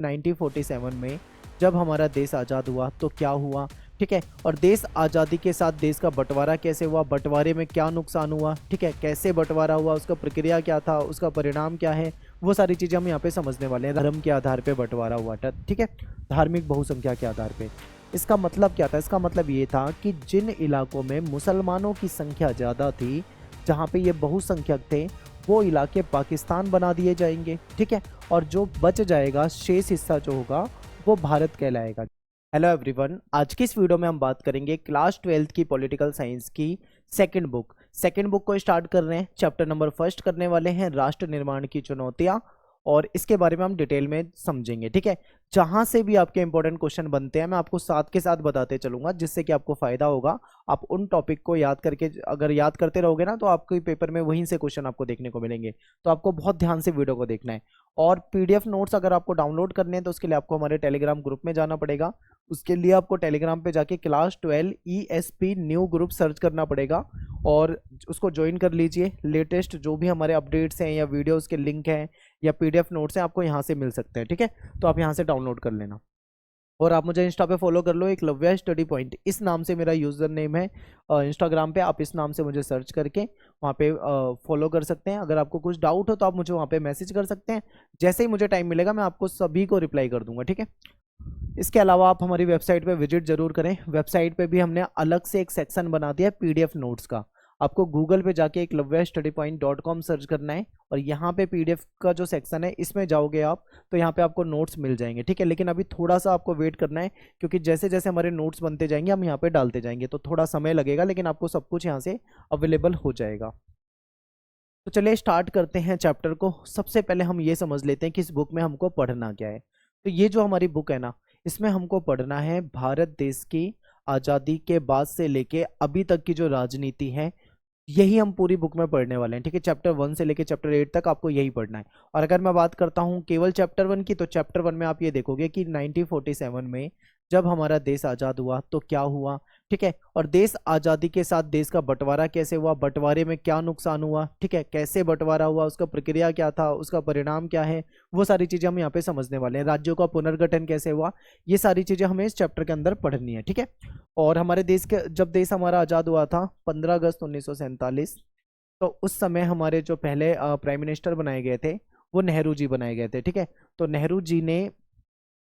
1947 में जब हमारा देश आज़ाद हुआ तो क्या हुआ, ठीक है। और देश आज़ादी के साथ देश का बंटवारा कैसे हुआ, बंटवारे में क्या नुकसान हुआ, ठीक है, कैसे बंटवारा हुआ, उसका प्रक्रिया क्या था, उसका परिणाम क्या है, वो सारी चीज़ें हम यहाँ पे समझने वाले हैं। धर्म के आधार पे बंटवारा हुआ था, ठीक है, धार्मिक बहुसंख्या के आधार पे। इसका मतलब क्या था? इसका मतलब ये था कि जिन इलाकों में मुसलमानों की संख्या ज़्यादा थी, जहाँ पे ये बहुसंख्यक थे, वो इलाके पाकिस्तान बना दिए जाएंगे, ठीक है। और जो बच जाएगा, शेष हिस्सा जो होगा, वो भारत कहलाएगा। हेलो एवरीवन, आज की इस वीडियो में हम बात करेंगे क्लास 12th की पॉलिटिकल साइंस की सेकंड बुक को स्टार्ट कर रहे हैं। चैप्टर नंबर फर्स्ट करने वाले हैं राष्ट्र निर्माण की चुनौतियां, और इसके बारे में हम डिटेल में समझेंगे, ठीक है। जहां से भी आपके इंपॉर्टेंट क्वेश्चन बनते हैं मैं आपको साथ के साथ बताते चलूंगा, जिससे कि आपको फायदा होगा। आप उन टॉपिक को याद करके अगर याद करते रहोगे ना, तो आपके पेपर में वहीं से क्वेश्चन आपको देखने को मिलेंगे। तो आपको बहुत ध्यान से वीडियो को देखना है। और पीडीएफ नोट्स अगर आपको डाउनलोड करने हैं तो उसके लिए आपको हमारे टेलीग्राम ग्रुप में जाना पड़ेगा। उसके लिए आपको टेलीग्राम पे जाके class 12 ESP new group search करना पड़ेगा और उसको ज्वाइन कर लीजिए। लेटेस्ट जो भी हमारे अपडेट्स हैं या वीडियोस के लिंक हैं या पीडीएफ नोट्स हैं, आपको यहाँ से मिल सकते हैं, ठीक है। तो आप यहाँ से डाउनलोड कर लेना। और आप मुझे इंस्टा पे फॉलो कर लो, एकलव्य स्टडी पॉइंट इस नाम से मेरा यूज़र नेम है इंस्टाग्राम पे। आप इस नाम से मुझे सर्च करके वहाँ पे फॉलो कर सकते हैं। अगर आपको कुछ डाउट हो तो आप मुझे वहाँ पे मैसेज कर सकते हैं। जैसे ही मुझे टाइम मिलेगा मैं आपको सभी को रिप्लाई कर दूंगा, ठीक है। इसके अलावा आप हमारी वेबसाइट पे विजिट जरूर करें। वेबसाइट पे भी हमने अलग से एक सेक्शन बना दिया है पीडीएफ नोट्स का। आपको गूगल पे जाके eklavyastudypoint.com सर्च करना है और यहाँ पे पीडीएफ का जो सेक्शन है इसमें जाओगे आप, तो यहाँ पे आपको नोट्स मिल जाएंगे, ठीक है। लेकिन अभी थोड़ा सा आपको वेट करना है, क्योंकि जैसे जैसे हमारे नोट्स बनते जाएंगे हम यहाँ पे डालते जाएंगे, तो थोड़ा समय लगेगा, लेकिन आपको सब कुछ यहाँ से अवेलेबल हो जाएगा। तो चलिए स्टार्ट करते हैं चैप्टर को। सबसे पहले हम ये समझ लेते हैं कि इस बुक में हमको पढ़ना क्या है। तो ये जो हमारी बुक है ना, इसमें हमको पढ़ना है भारत देश की आज़ादी के बाद से लेके अभी तक की जो राजनीति है, यही हम पूरी बुक में पढ़ने वाले हैं, ठीक है। चैप्टर 1 से लेके चैप्टर 8 तक आपको यही पढ़ना है। और अगर मैं बात करता हूँ केवल चैप्टर 1 की, तो चैप्टर 1 में आप ये देखोगे कि 1947 में जब हमारा देश आज़ाद हुआ तो क्या हुआ, ठीक है। और देश आज़ादी के साथ देश का बंटवारा कैसे हुआ, बंटवारे में क्या नुकसान हुआ, ठीक है, कैसे बंटवारा हुआ, उसका प्रक्रिया क्या था, उसका परिणाम क्या है, वो सारी चीज़ें हम यहाँ पे समझने वाले हैं। राज्यों का पुनर्गठन कैसे हुआ, ये सारी चीज़ें हमें इस चैप्टर के अंदर पढ़नी है, ठीक है। और हमारे देश के जब देश हमारा आज़ाद हुआ था 15 अगस्त 1947, तो उस समय हमारे जो पहले प्राइम मिनिस्टर बनाए गए थे वो नेहरू जी बनाए गए थे, ठीक है। तो नेहरू जी ने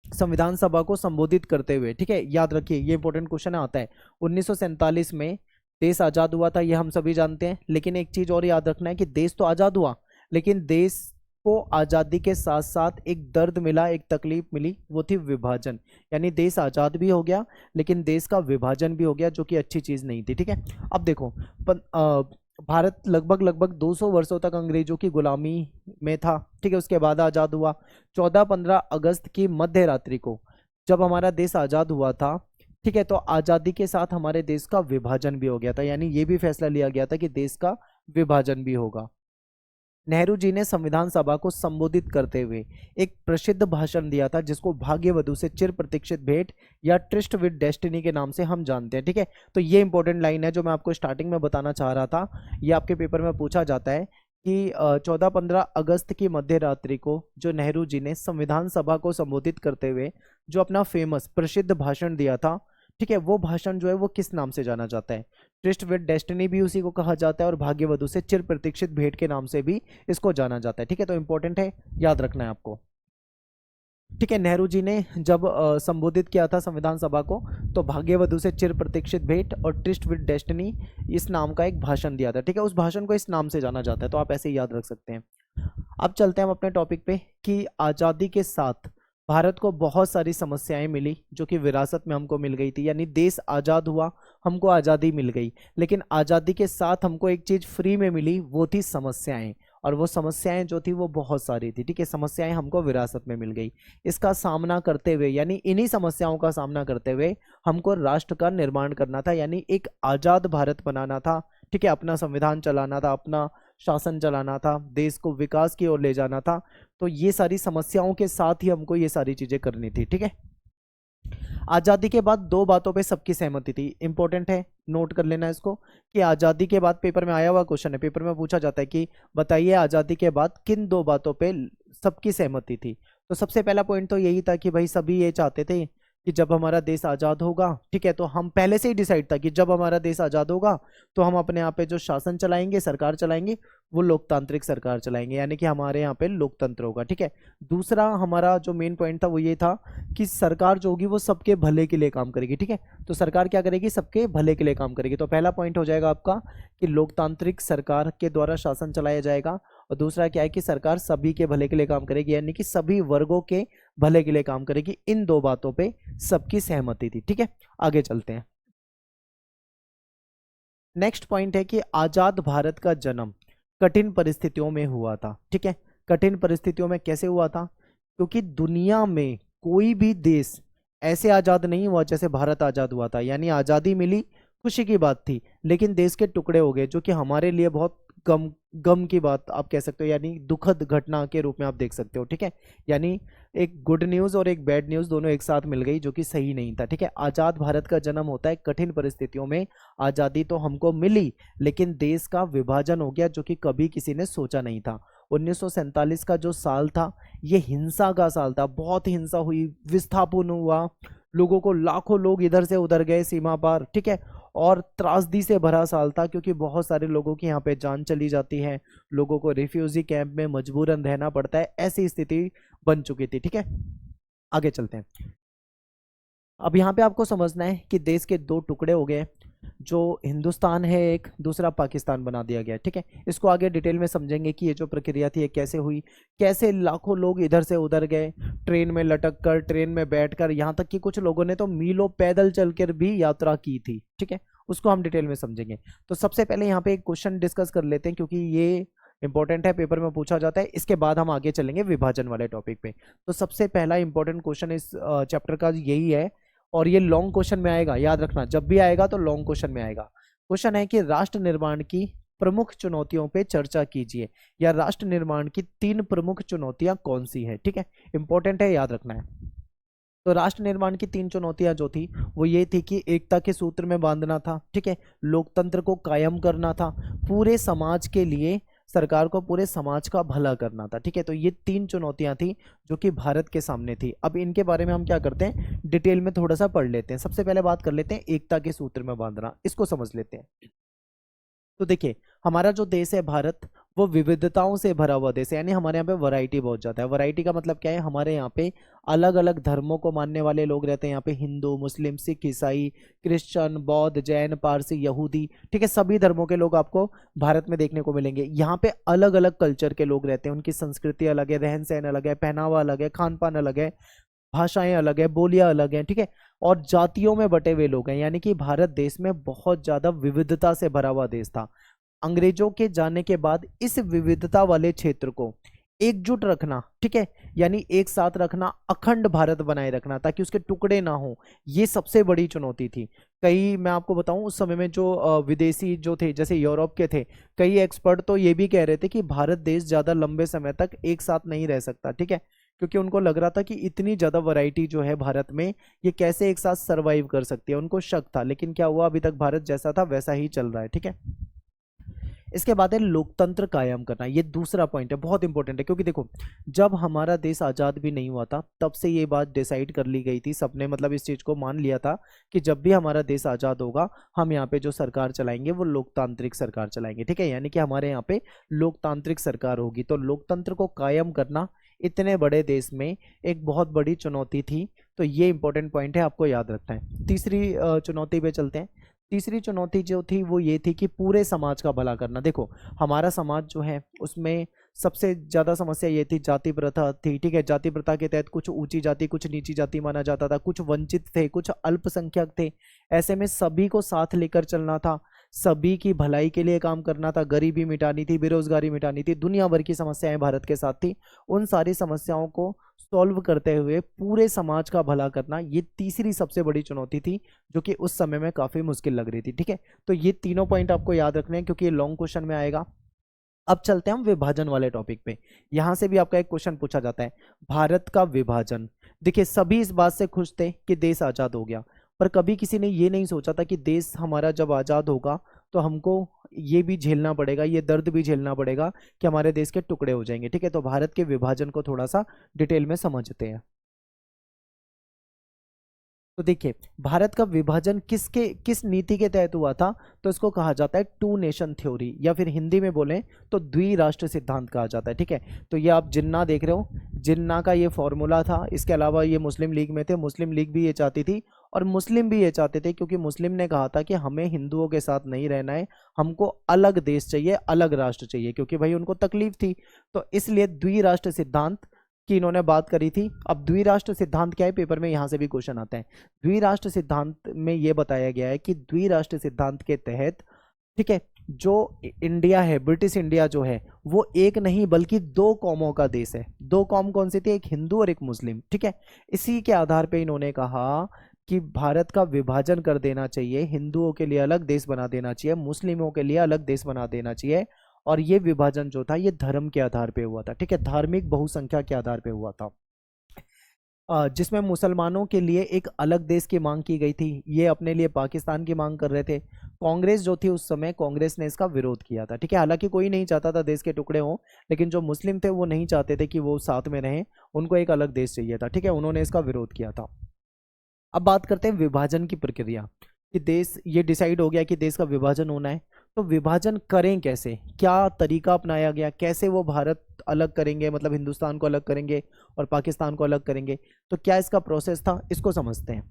संविधान सभा को संबोधित करते हुए, ठीक है, याद रखिए ये इंपॉर्टेंट क्वेश्चन आता है, 1947 में देश आज़ाद हुआ था, ये हम सभी जानते हैं। लेकिन एक चीज़ और याद रखना है कि देश तो आज़ाद हुआ, लेकिन देश को आज़ादी के साथ साथ एक दर्द मिला, एक तकलीफ मिली, वो थी विभाजन। यानी देश आज़ाद भी हो गया लेकिन देश का विभाजन भी हो गया, जो कि अच्छी चीज़ नहीं थी, ठीक है। अब देखो, भारत लगभग 200 वर्षों तक अंग्रेजों की गुलामी में था, ठीक है। उसके बाद आज़ाद हुआ। 14-15 अगस्त की मध्य रात्रि को जब हमारा देश आज़ाद हुआ था, ठीक है, तो आज़ादी के साथ हमारे देश का विभाजन भी हो गया था। यानी ये भी फैसला लिया गया था कि देश का विभाजन भी होगा। नेहरू जी ने संविधान सभा को संबोधित करते हुए एक प्रसिद्ध भाषण दिया था, जिसको भाग्यवधु से चिर प्रतीक्षित भेंट या ट्रिस्ट विद डेस्टिनी के नाम से हम जानते हैं, ठीक है। तो ये इंपॉर्टेंट लाइन है जो मैं आपको स्टार्टिंग में बताना चाह रहा था। ये आपके पेपर में पूछा जाता है कि 14-15 अगस्त की मध्य रात्रि को जो नेहरू जी ने संविधान सभा को संबोधित करते हुए जो अपना फेमस प्रसिद्ध भाषण दिया था, ठीक है, वो भाषण जो है वो किस नाम से जाना जाता है? ट्रिस्ट विद डेस्टिनी भी उसी को कहा जाता है और भाग्यवधु से चिर प्रतीक्षित भेंट के नाम से भी इसको जाना जाता है, ठीक है। तो इंपॉर्टेंट है, याद रखना है आपको, ठीक है। नेहरू जी ने जब संबोधित किया था संविधान सभा को, तो भाग्यवधु से चिर प्रतीक्षित भेंट और ट्रिस्ट विद डेस्टिनी इस नाम का एक भाषण दिया था, ठीक है। उस भाषण को इस नाम से जाना जाता है, तो आप ऐसे ही याद रख सकते हैं। अब चलते हैं हम अपने टॉपिक पे कि आज़ादी के साथ भारत को बहुत सारी समस्याएं मिली, जो कि विरासत में हमको मिल गई थी। यानी देश आज़ाद हुआ, हमको आज़ादी मिल गई, लेकिन आज़ादी के साथ हमको एक चीज़ फ्री में मिली, वो थी समस्याएं। और वो समस्याएं जो थी वो बहुत सारी थी, ठीक है। समस्याएं हमको विरासत में मिल गई। इसका सामना करते हुए, यानी इन्हीं समस्याओं का सामना करते हुए हमको राष्ट्र का निर्माण करना था, यानी एक आज़ाद भारत बनाना था, ठीक है। अपना संविधान चलाना था, अपना शासन चलाना था, देश को विकास की ओर ले जाना था। तो ये सारी समस्याओं के साथ ही हमको ये सारी चीजें करनी थी, ठीक है। आजादी के बाद दो बातों पे सबकी सहमति थी। इंपॉर्टेंट है, नोट कर लेना इसको कि आजादी के बाद, पेपर में आया हुआ क्वेश्चन है, पेपर में पूछा जाता है कि बताइए आजादी के बाद किन दो बातों पे सबकी सहमति थी। तो सबसे पहला पॉइंट तो यही था कि भाई सभी ये चाहते थे कि जब हमारा देश आज़ाद होगा, ठीक है, तो हम पहले से ही डिसाइड था कि जब हमारा देश आज़ाद होगा तो हम अपने यहाँ पे जो शासन चलाएंगे, सरकार चलाएंगे, वो लोकतांत्रिक सरकार चलाएंगे, यानी कि हमारे यहाँ पे लोकतंत्र होगा, ठीक है। दूसरा हमारा जो मेन पॉइंट था वो ये था कि सरकार जो होगी वो सबके भले के लिए काम करेगी, ठीक है। तो सरकार क्या करेगी, सबके भले के लिए काम करेगी। तो पहला पॉइंट हो जाएगा आपका कि लोकतांत्रिक सरकार के द्वारा शासन चलाया जाएगा। और दूसरा क्या है कि सरकार सभी के भले के लिए काम करेगी, यानी कि सभी वर्गों के भले के लिए काम करेगी। इन दो बातों पे सबकी सहमति थी, ठीक है। आगे चलते हैं। नेक्स्ट पॉइंट है कि आजाद भारत का जन्म कठिन परिस्थितियों में हुआ था, ठीक है। कठिन परिस्थितियों में कैसे हुआ था, क्योंकि दुनिया में कोई भी देश ऐसे आजाद नहीं हुआ जैसे भारत आजाद हुआ था। यानी आजादी मिली, खुशी की बात थी, लेकिन देश के टुकड़े हो गए, जो कि हमारे लिए बहुत गम गम की बात आप कह सकते हो, यानी दुखद घटना के रूप में आप देख सकते हो, ठीक है। यानी एक गुड न्यूज़ और एक बैड न्यूज़ दोनों एक साथ मिल गई, जो कि सही नहीं था, ठीक है। आज़ाद भारत का जन्म होता है कठिन परिस्थितियों में। आज़ादी तो हमको मिली, लेकिन देश का विभाजन हो गया, जो कि कभी किसी ने सोचा नहीं था। 1947 का जो साल था ये हिंसा का साल था, बहुत हिंसा हुई, विस्थापन हुआ, लोगों को, लाखों लोग इधर से उधर गए सीमा पार, ठीक है। और त्रासदी से भरा साल था, क्योंकि बहुत सारे लोगों की यहाँ पे जान चली जाती है, लोगों को रिफ्यूजी कैंप में मजबूरन रहना पड़ता है, ऐसी स्थिति बन चुकी थी, ठीक है। आगे चलते हैं। अब यहाँ पे आपको समझना है कि देश के दो टुकड़े हो गए, जो हिंदुस्तान है एक, दूसरा पाकिस्तान बना दिया गया, ठीक है। इसको आगे डिटेल में समझेंगे कि ये जो प्रक्रिया थी ये कैसे हुई, कैसे लाखों लोग इधर से उधर गए, ट्रेन में लटक कर, ट्रेन में बैठकर, यहाँ तक कि कुछ लोगों ने तो मीलों पैदल चलकर भी यात्रा की थी, ठीक है। उसको हम डिटेल में समझेंगे। तो सबसे पहले यहाँ पे एक क्वेश्चन डिस्कस कर लेते हैं, क्योंकि ये इंपॉर्टेंट है, पेपर में पूछा जाता है। इसके बाद हम आगे चलेंगे विभाजन वाले टॉपिक पे। तो सबसे पहला इंपॉर्टेंट क्वेश्चन इस चैप्टर का यही है, और ये लॉन्ग क्वेश्चन में आएगा, याद रखना, जब भी आएगा तो लॉन्ग क्वेश्चन में आएगा। क्वेश्चन है कि राष्ट्र निर्माण की प्रमुख चुनौतियों पे चर्चा कीजिए, या राष्ट्र निर्माण की 3 प्रमुख चुनौतियां कौन सी है, ठीक है। इंपॉर्टेंट है, याद रखना है। तो राष्ट्र निर्माण की 3 चुनौतियां जो थी वो ये थी कि एकता के सूत्र में बांधना था, ठीक है, लोकतंत्र को कायम करना था, पूरे समाज के लिए, सरकार को पूरे समाज का भला करना था, ठीक है। तो ये 3 चुनौतियां थी जो कि भारत के सामने थी। अब इनके बारे में हम क्या करते हैं, डिटेल में थोड़ा सा पढ़ लेते हैं। सबसे पहले बात कर लेते हैं एकता के सूत्र में बांधना, इसको समझ लेते हैं। तो देखिए, हमारा जो देश है भारत, वो विविधताओं से भरा हुआ देश है, यानी हमारे यहाँ पे वैरायटी बहुत ज़्यादा है। वैरायटी का मतलब क्या है, हमारे यहाँ पे अलग अलग धर्मों को मानने वाले लोग रहते हैं। यहाँ पे हिंदू, मुस्लिम, सिख, ईसाई, क्रिश्चियन, बौद्ध, जैन, पारसी, यहूदी, ठीक है, सभी धर्मों के लोग आपको भारत में देखने को मिलेंगे। यहाँ पे अलग अलग कल्चर के लोग रहते हैं, उनकी संस्कृति अलग है, रहन सहन अलग है, पहनावा अलग है, खान पान अलग है, भाषाएं अलग है, बोलियां अलग हैं, ठीक है। और जातियों में बटे हुए लोग हैं, यानी कि भारत देश में बहुत ज्यादा विविधता से भरा हुआ देश था। अंग्रेजों के जाने के बाद इस विविधता वाले क्षेत्र को एकजुट रखना, ठीक है, यानी एक साथ रखना, अखंड भारत बनाए रखना, ताकि उसके टुकड़े ना हो, ये सबसे बड़ी चुनौती थी। कई, मैं आपको बताऊं, उस समय में जो विदेशी जो थे, जैसे यूरोप के थे, कई एक्सपर्ट तो ये भी कह रहे थे कि भारत देश ज्यादा लंबे समय तक एक साथ नहीं रह सकता, ठीक है, क्योंकि उनको लग रहा था कि इतनी ज्यादा वैरायटी जो है भारत में, ये कैसे एक साथ सरवाइव कर सकती है, उनको शक था। लेकिन क्या हुआ, अभी तक भारत जैसा था वैसा ही चल रहा है, ठीक है। इसके बाद है लोकतंत्र कायम करना, ये दूसरा पॉइंट है, बहुत इंपॉर्टेंट है। क्योंकि देखो, जब हमारा देश आज़ाद भी नहीं हुआ था तब से ये बात डिसाइड कर ली गई थी, सबने मतलब इस चीज़ को मान लिया था कि जब भी हमारा देश आज़ाद होगा, हम यहाँ पे जो सरकार चलाएंगे वो लोकतांत्रिक सरकार चलाएंगे, ठीक है, यानी कि हमारे यहाँ पे लोकतांत्रिक सरकार होगी। तो लोकतंत्र को कायम करना इतने बड़े देश में एक बहुत बड़ी चुनौती थी। तो ये इंपॉर्टेंट पॉइंट है, आपको याद रखना है। तीसरी चुनौती पे चलते हैं। तीसरी चुनौती जो थी वो ये थी कि पूरे समाज का भला करना। देखो, हमारा समाज जो है उसमें सबसे ज़्यादा समस्या ये थी, जाति प्रथा थी, ठीक है। जाति प्रथा के तहत कुछ ऊंची जाति, कुछ नीची जाति माना जाता था, कुछ वंचित थे, कुछ अल्पसंख्यक थे। ऐसे में सभी को साथ लेकर चलना था, सभी की भलाई के लिए काम करना था, गरीबी मिटानी थी, बेरोजगारी मिटानी थी, दुनिया भर की समस्याएं भारत के साथ थी। उन सारी समस्याओं को सॉल्व करते हुए पूरे समाज का भला करना, ये तीसरी सबसे बड़ी चुनौती थी, जो कि उस समय में काफी मुश्किल लग रही थी, ठीक है। तो ये तीनों पॉइंट आपको याद रखने हैं, क्योंकि ये लॉन्ग क्वेश्चन में आएगा। अब चलते हैं हम विभाजन वाले टॉपिक पे। यहां से भी आपका एक क्वेश्चन पूछा जाता है, भारत का विभाजन। देखिए, सभी इस बात से खुश थे कि देश आजाद हो गया, पर कभी किसी ने ये नहीं सोचा था कि देश हमारा जब आजाद होगा तो हमको ये भी झेलना पड़ेगा, ये दर्द भी झेलना पड़ेगा कि हमारे देश के टुकड़े हो जाएंगे। ठीक है, तो भारत के विभाजन को थोड़ा सा डिटेल में समझते हैं। तो देखिए, भारत का विभाजन किस नीति के तहत हुआ था? तो इसको कहा जाता है टू नेशन थ्योरी, या फिर हिंदी में बोलें तो द्विराष्ट्र सिद्धांत कहा जाता है। ठीक है, तो ये आप जिन्ना देख रहे हो, जिन्ना का ये फॉर्मूला था। इसके अलावा ये मुस्लिम लीग में थे, मुस्लिम लीग भी ये चाहती थी और मुस्लिम भी ये चाहते थे, क्योंकि मुस्लिम ने कहा था कि हमें हिंदुओं के साथ नहीं रहना है, हमको अलग देश चाहिए, अलग राष्ट्र चाहिए, क्योंकि भाई उनको तकलीफ थी। तो इसलिए द्विराष्ट्र सिद्धांत की इन्होंने बात करी थी। अब द्विराष्ट्र सिद्धांत क्या है, पेपर में यहां से भी क्वेश्चन आता है। द्विराष्ट्र सिद्धांत में यह बताया गया है कि द्विराष्ट्र सिद्धांत के तहत, ठीक है, जो इंडिया है, ब्रिटिश इंडिया जो है, वो एक नहीं बल्कि दो कौमों का देश है। दो कौम कौन सी थी? एक हिंदू और एक मुस्लिम। ठीक है, इसी के आधार पे इन्होंने कहा कि भारत का विभाजन कर देना चाहिए, हिंदुओं के लिए अलग देश बना देना चाहिए, मुस्लिमों के लिए अलग देश बना देना चाहिए। और ये विभाजन जो था ये धर्म के आधार पे हुआ था। ठीक है, धार्मिक बहुसंख्या के आधार पे हुआ था, जिसमें मुसलमानों के लिए एक अलग देश की मांग की गई थी। ये अपने लिए पाकिस्तान की मांग कर रहे थे। कांग्रेस जो थी उस समय, कांग्रेस ने इसका विरोध किया था। ठीक है, हालांकि कोई नहीं चाहता था देश के टुकड़े हों, लेकिन जो मुस्लिम थे वो नहीं चाहते थे कि वो साथ में रहें, उनको एक अलग देश चाहिए था। ठीक है, उन्होंने इसका विरोध किया था। अब बात करते हैं विभाजन की प्रक्रिया, कि देश, ये डिसाइड हो गया कि देश का विभाजन होना है, तो विभाजन करें कैसे, क्या तरीका अपनाया गया, कैसे वो भारत अलग करेंगे, मतलब हिंदुस्तान को अलग करेंगे और पाकिस्तान को अलग करेंगे, तो क्या इसका प्रोसेस था, इसको समझते हैं।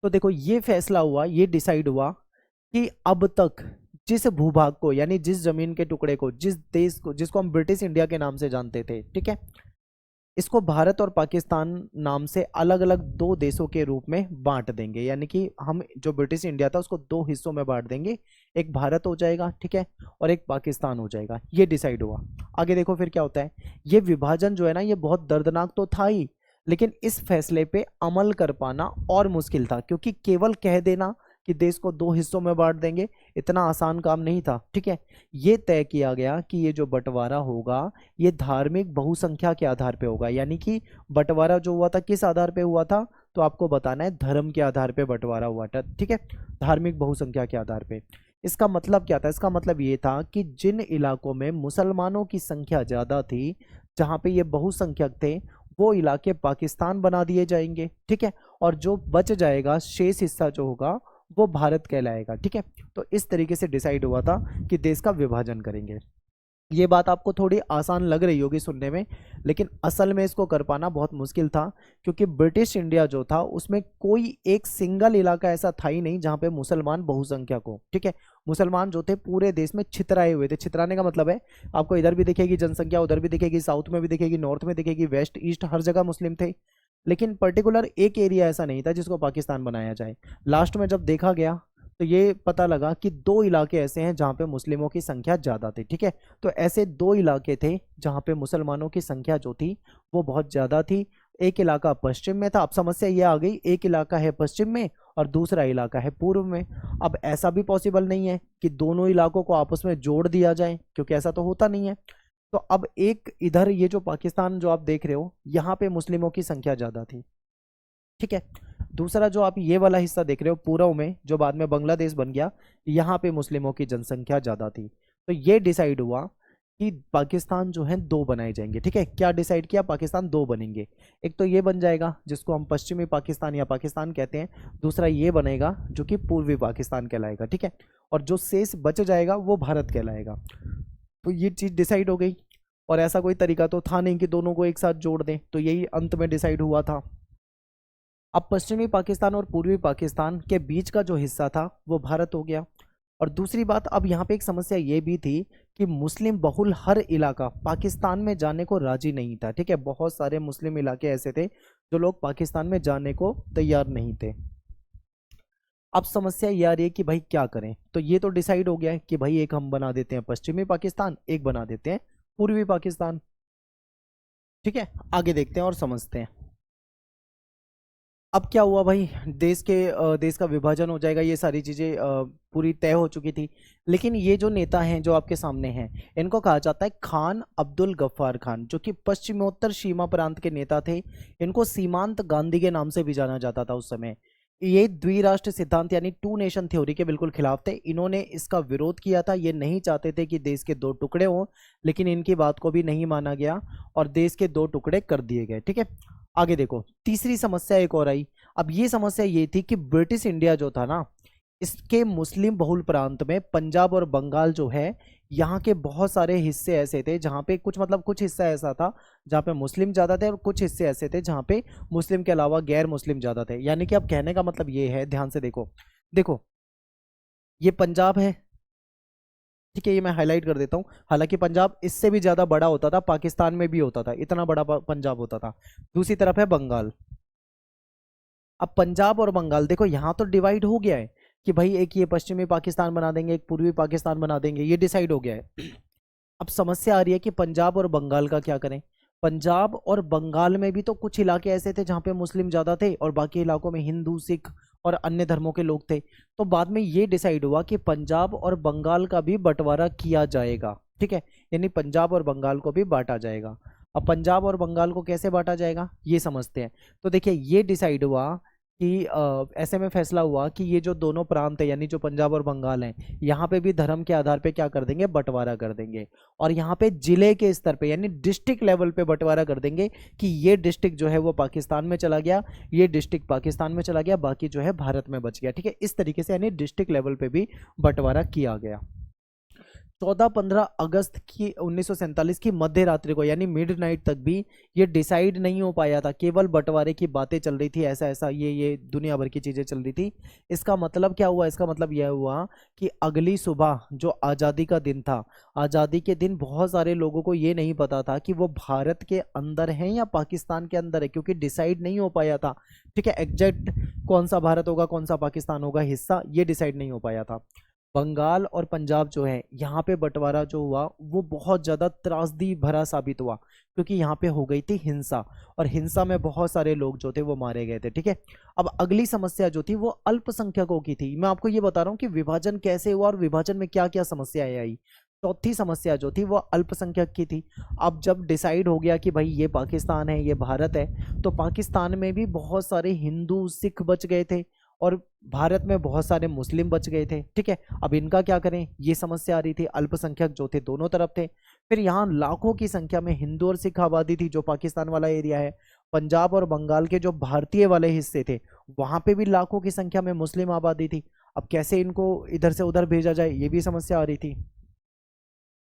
तो देखो, ये फैसला हुआ, ये डिसाइड हुआ कि अब तक जिस भूभाग को, यानी जिस जमीन के टुकड़े को, जिस देश को, जिसको हम ब्रिटिश इंडिया के नाम से जानते थे, ठीक है, इसको भारत और पाकिस्तान नाम से अलग अलग दो देशों के रूप में बांट देंगे। यानी कि हम जो ब्रिटिश इंडिया था उसको दो हिस्सों में बांट देंगे, एक भारत हो जाएगा, ठीक है, और एक पाकिस्तान हो जाएगा। ये डिसाइड हुआ। आगे देखो फिर क्या होता है। ये विभाजन जो है ना, ये बहुत दर्दनाक तो था ही, लेकिन इस फैसले पे अमल कर पाना और मुश्किल था, क्योंकि केवल कह देना कि देश को दो हिस्सों में बांट देंगे, इतना आसान काम नहीं था। ठीक है, ये तय किया गया कि ये जो बंटवारा होगा ये धार्मिक बहुसंख्या के आधार पे होगा। यानी कि बंटवारा जो हुआ था किस आधार पे हुआ था, तो आपको बताना है धर्म के आधार पे बंटवारा हुआ था। ठीक है, धार्मिक बहुसंख्या के आधार पे। इसका मतलब क्या था? इसका मतलब ये था कि जिन इलाकों में मुसलमानों की संख्या ज्यादा थी, जहां पे ये बहुसंख्यक थे, वो इलाके पाकिस्तान बना दिए जाएंगे। ठीक है, और जो बच जाएगा, शेष हिस्सा जो होगा, वो भारत कहलाएगा। ठीक है, तो इस तरीके से डिसाइड हुआ था कि देश का विभाजन करेंगे। ये बात आपको थोड़ी आसान लग रही होगी सुनने में, लेकिन असल में इसको कर पाना बहुत मुश्किल था, क्योंकि ब्रिटिश इंडिया जो था उसमें कोई एक सिंगल इलाका ऐसा था ही नहीं जहां पे मुसलमान बहुसंख्यक हो। ठीक है, मुसलमान जो थे पूरे देश में छितराए हुए थे। छितराने का मतलब है, आपको इधर भी दिखेगी जनसंख्या, उधर भी दिखेगी, साउथ में भी दिखेगी, नॉर्थ में दिखेगी, वेस्ट ईस्ट हर जगह मुस्लिम थे, लेकिन पर्टिकुलर एक एरिया ऐसा नहीं था जिसको पाकिस्तान बनाया जाए। लास्ट में जब देखा गया तो ये पता लगा कि दो इलाके ऐसे हैं जहां पे मुस्लिमों की संख्या ज़्यादा थी। ठीक है, तो ऐसे दो इलाके थे जहां पे मुसलमानों की संख्या जो थी वो बहुत ज़्यादा थी। एक इलाका पश्चिम में था। अब समस्या ये आ गई, एक इलाका है पश्चिम में और दूसरा इलाका है पूर्व में। अब ऐसा भी पॉसिबल नहीं है कि दोनों इलाकों को आपस में जोड़ दिया जाए, क्योंकि ऐसा तो होता नहीं है। तो अब एक इधर ये जो पाकिस्तान जो आप देख रहे हो, यहाँ पे मुस्लिमों की संख्या ज़्यादा थी। ठीक है, दूसरा जो आप ये वाला हिस्सा देख रहे हो पूर्व में, जो बाद में बांग्लादेश बन गया, यहाँ पे मुस्लिमों की जनसंख्या ज़्यादा थी। तो ये डिसाइड हुआ कि पाकिस्तान जो है दो बनाए जाएंगे। ठीक है, क्या डिसाइड किया? पाकिस्तान दो बनेंगे। एक तो ये बन जाएगा जिसको हम पश्चिमी पाकिस्तान या पाकिस्तान कहते हैं, दूसरा ये बनेगा जो कि पूर्वी पाकिस्तान कहलाएगा। ठीक है, और जो शेष बच जाएगा वो भारत कहलाएगा। तो ये चीज़ डिसाइड हो गई, और ऐसा कोई तरीका तो था नहीं कि दोनों को एक साथ जोड़ दें, तो यही अंत में डिसाइड हुआ था। अब पश्चिमी पाकिस्तान और पूर्वी पाकिस्तान के बीच का जो हिस्सा था वो भारत हो गया। और दूसरी बात, अब यहाँ पे एक समस्या ये भी थी कि मुस्लिम बहुल हर इलाका पाकिस्तान में जाने को राजी नहीं था। ठीक है, बहुत सारे मुस्लिम इलाके ऐसे थे जो लोग पाकिस्तान में जाने को तैयार नहीं थे। अब समस्या ये आ रही है कि भाई क्या करें। तो ये तो डिसाइड हो गया है कि भाई एक हम बना देते हैं पश्चिमी पाकिस्तान, एक बना देते हैं पूर्वी पाकिस्तान। ठीक है, आगे देखते हैं और समझते हैं। अब क्या हुआ भाई, देश का विभाजन हो जाएगा, ये सारी चीज़ें पूरी तय हो चुकी थी। लेकिन ये जो नेता हैं जो आपके सामने हैं, इनको कहा जाता है खान अब्दुल गफ्फार खान, जो कि पश्चिमोत्तर सीमा प्रांत के नेता थे। इनको सीमांत गांधी के नाम से भी जाना जाता था उस समय। ये द्विराष्ट्र सिद्धांत यानी टू नेशन थ्योरी के बिल्कुल खिलाफ थे। इन्होंने इसका विरोध किया था, ये नहीं चाहते थे कि देश के दो टुकड़े हों, लेकिन इनकी बात को भी नहीं माना गया और देश के दो टुकड़े कर दिए गए। ठीक है, आगे देखो, तीसरी समस्या एक और आई। अब ये समस्या ये थी कि ब्रिटिश इंडिया जो था ना, इसके मुस्लिम बहुल प्रांत में पंजाब और बंगाल जो है, यहाँ के बहुत सारे हिस्से ऐसे थे जहाँ पे कुछ मतलब कुछ हिस्सा ऐसा था जहाँ पे मुस्लिम ज़्यादा थे और कुछ हिस्से ऐसे थे जहाँ पे मुस्लिम के अलावा गैर मुस्लिम ज़्यादा थे। यानी कि अब कहने का मतलब ये है, ध्यान से देखो, देखो ये पंजाब है, ठीक है, ये मैं हाईलाइट कर देता हूँ। हालांकि पंजाब इससे भी ज़्यादा बड़ा होता था, पाकिस्तान में भी होता था, इतना बड़ा पंजाब होता था। दूसरी तरफ है बंगाल। अब पंजाब और बंगाल देखो, यहाँ तो डिवाइड हो गया है कि भाई एक ये पश्चिमी पाकिस्तान बना देंगे, एक पूर्वी पाकिस्तान बना देंगे, ये डिसाइड हो गया है। अब समस्या आ रही है कि पंजाब और बंगाल का क्या करें। पंजाब और बंगाल में भी तो कुछ इलाके ऐसे थे जहाँ पे मुस्लिम ज़्यादा थे और बाकी इलाकों में हिंदू, सिख और अन्य धर्मों के लोग थे। तो बाद में ये डिसाइड हुआ कि पंजाब और बंगाल का भी बंटवारा किया जाएगा। ठीक है, यानी पंजाब और बंगाल को भी बांटा जाएगा। अब पंजाब और बंगाल को कैसे बांटा जाएगा ये समझते हैं। तो देखिए, ये डिसाइड हुआ कि ऐसे में फैसला हुआ कि ये जो दोनों प्रांत है यानी जो पंजाब और बंगाल हैं, यहाँ पे भी धर्म के आधार पे क्या कर देंगे, बंटवारा कर देंगे। और यहाँ पे जिले के स्तर पे यानी डिस्ट्रिक्ट लेवल पे बंटवारा कर देंगे कि ये डिस्ट्रिक्ट जो है वो पाकिस्तान में चला गया, ये डिस्ट्रिक्ट पाकिस्तान में चला गया, बाकी जो है भारत में बच गया। ठीक है, इस तरीके से यानी डिस्ट्रिक्ट लेवल पे भी बंटवारा किया गया। 14-15 अगस्त की 1947 की मध्य रात्रि को यानी मिडनाइट तक भी ये डिसाइड नहीं हो पाया था, केवल बंटवारे की बातें चल रही थी, ऐसा ऐसा ये दुनिया भर की चीज़ें चल रही थी। इसका मतलब क्या हुआ, इसका मतलब यह हुआ कि अगली सुबह जो आज़ादी का दिन था, आज़ादी के दिन बहुत सारे लोगों को ये नहीं पता था कि वो भारत के अंदर है या पाकिस्तान के अंदर है, क्योंकि डिसाइड नहीं हो पाया था। ठीक है, एग्जैक्ट कौन सा भारत होगा कौन सा पाकिस्तान होगा हिस्सा, ये डिसाइड नहीं हो पाया था। बंगाल और पंजाब जो है यहाँ पे बंटवारा जो हुआ वो बहुत ज़्यादा त्रासदी भरा साबित हुआ, क्योंकि यहाँ पे हो गई थी हिंसा और हिंसा में बहुत सारे लोग जो थे वो मारे गए थे। ठीक है, अब अगली समस्या जो थी वो अल्पसंख्यकों की थी। मैं आपको ये बता रहा हूँ कि विभाजन कैसे हुआ और विभाजन में क्या क्या समस्याएं आई। चौथी समस्या जो थी वो अल्पसंख्यक की थी। अब जब डिसाइड हो गया कि भाई ये पाकिस्तान है ये भारत है, तो पाकिस्तान में भी बहुत सारे हिंदू सिख बच गए थे और भारत में बहुत सारे मुस्लिम बच गए थे। ठीक है, अब इनका क्या करें ये समस्या आ रही थी। अल्पसंख्यक जो थे दोनों तरफ थे, फिर यहाँ लाखों की संख्या में हिंदू और सिख आबादी थी जो पाकिस्तान वाला एरिया है। पंजाब और बंगाल के जो भारतीय वाले हिस्से थे वहां पे भी लाखों की संख्या में मुस्लिम आबादी थी। अब कैसे इनको इधर से उधर भेजा जाए ये भी समस्या आ रही थी।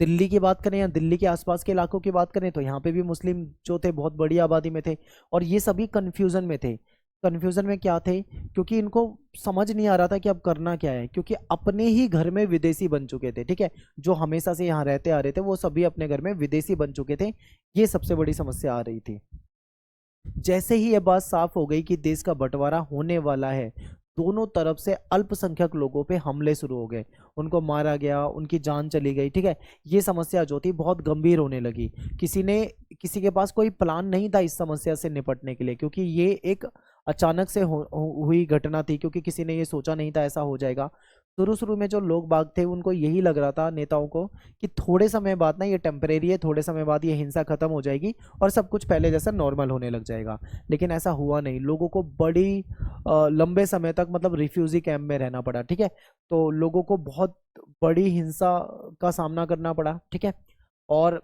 दिल्ली की बात करें या दिल्ली के आसपास के इलाकों की बात करें तो यहाँ पे भी मुस्लिम जो थे बहुत बड़ी आबादी में थे और ये सभी कंफ्यूजन में थे। कंफ्यूजन में क्या थे, क्योंकि इनको समझ नहीं आ रहा था कि अब करना क्या है, क्योंकि अपने ही घर में विदेशी बन चुके थे। ठीक है, जो हमेशा से यहाँ रहते आ रहे थे वो सभी अपने घर में विदेशी बन चुके थे। ये सबसे बड़ी समस्या आ रही थी। जैसे ही ये बात साफ हो गई कि देश का बंटवारा होने वाला है, दोनों तरफ से अल्पसंख्यक लोगों पे हमले शुरू हो गए, उनको मारा गया, उनकी जान चली गई। ठीक है, ये समस्या जो थी बहुत गंभीर होने लगी। किसी के पास कोई प्लान नहीं था इस समस्या से निपटने के लिए, क्योंकि ये एक अचानक से हुई घटना थी, क्योंकि किसी ने ये सोचा नहीं था ऐसा हो जाएगा। शुरू शुरू में जो लोग बाग थे उनको यही लग रहा था, नेताओं को, कि थोड़े समय बाद ना ये टेम्परेरी है, थोड़े समय बाद ये हिंसा खत्म हो जाएगी और सब कुछ पहले जैसा नॉर्मल होने लग जाएगा। लेकिन ऐसा हुआ नहीं, लोगों को बड़ी लंबे समय तक मतलब रिफ्यूजी कैंप में रहना पड़ा। ठीक है, तो लोगों को बहुत बड़ी हिंसा का सामना करना पड़ा। ठीक है, और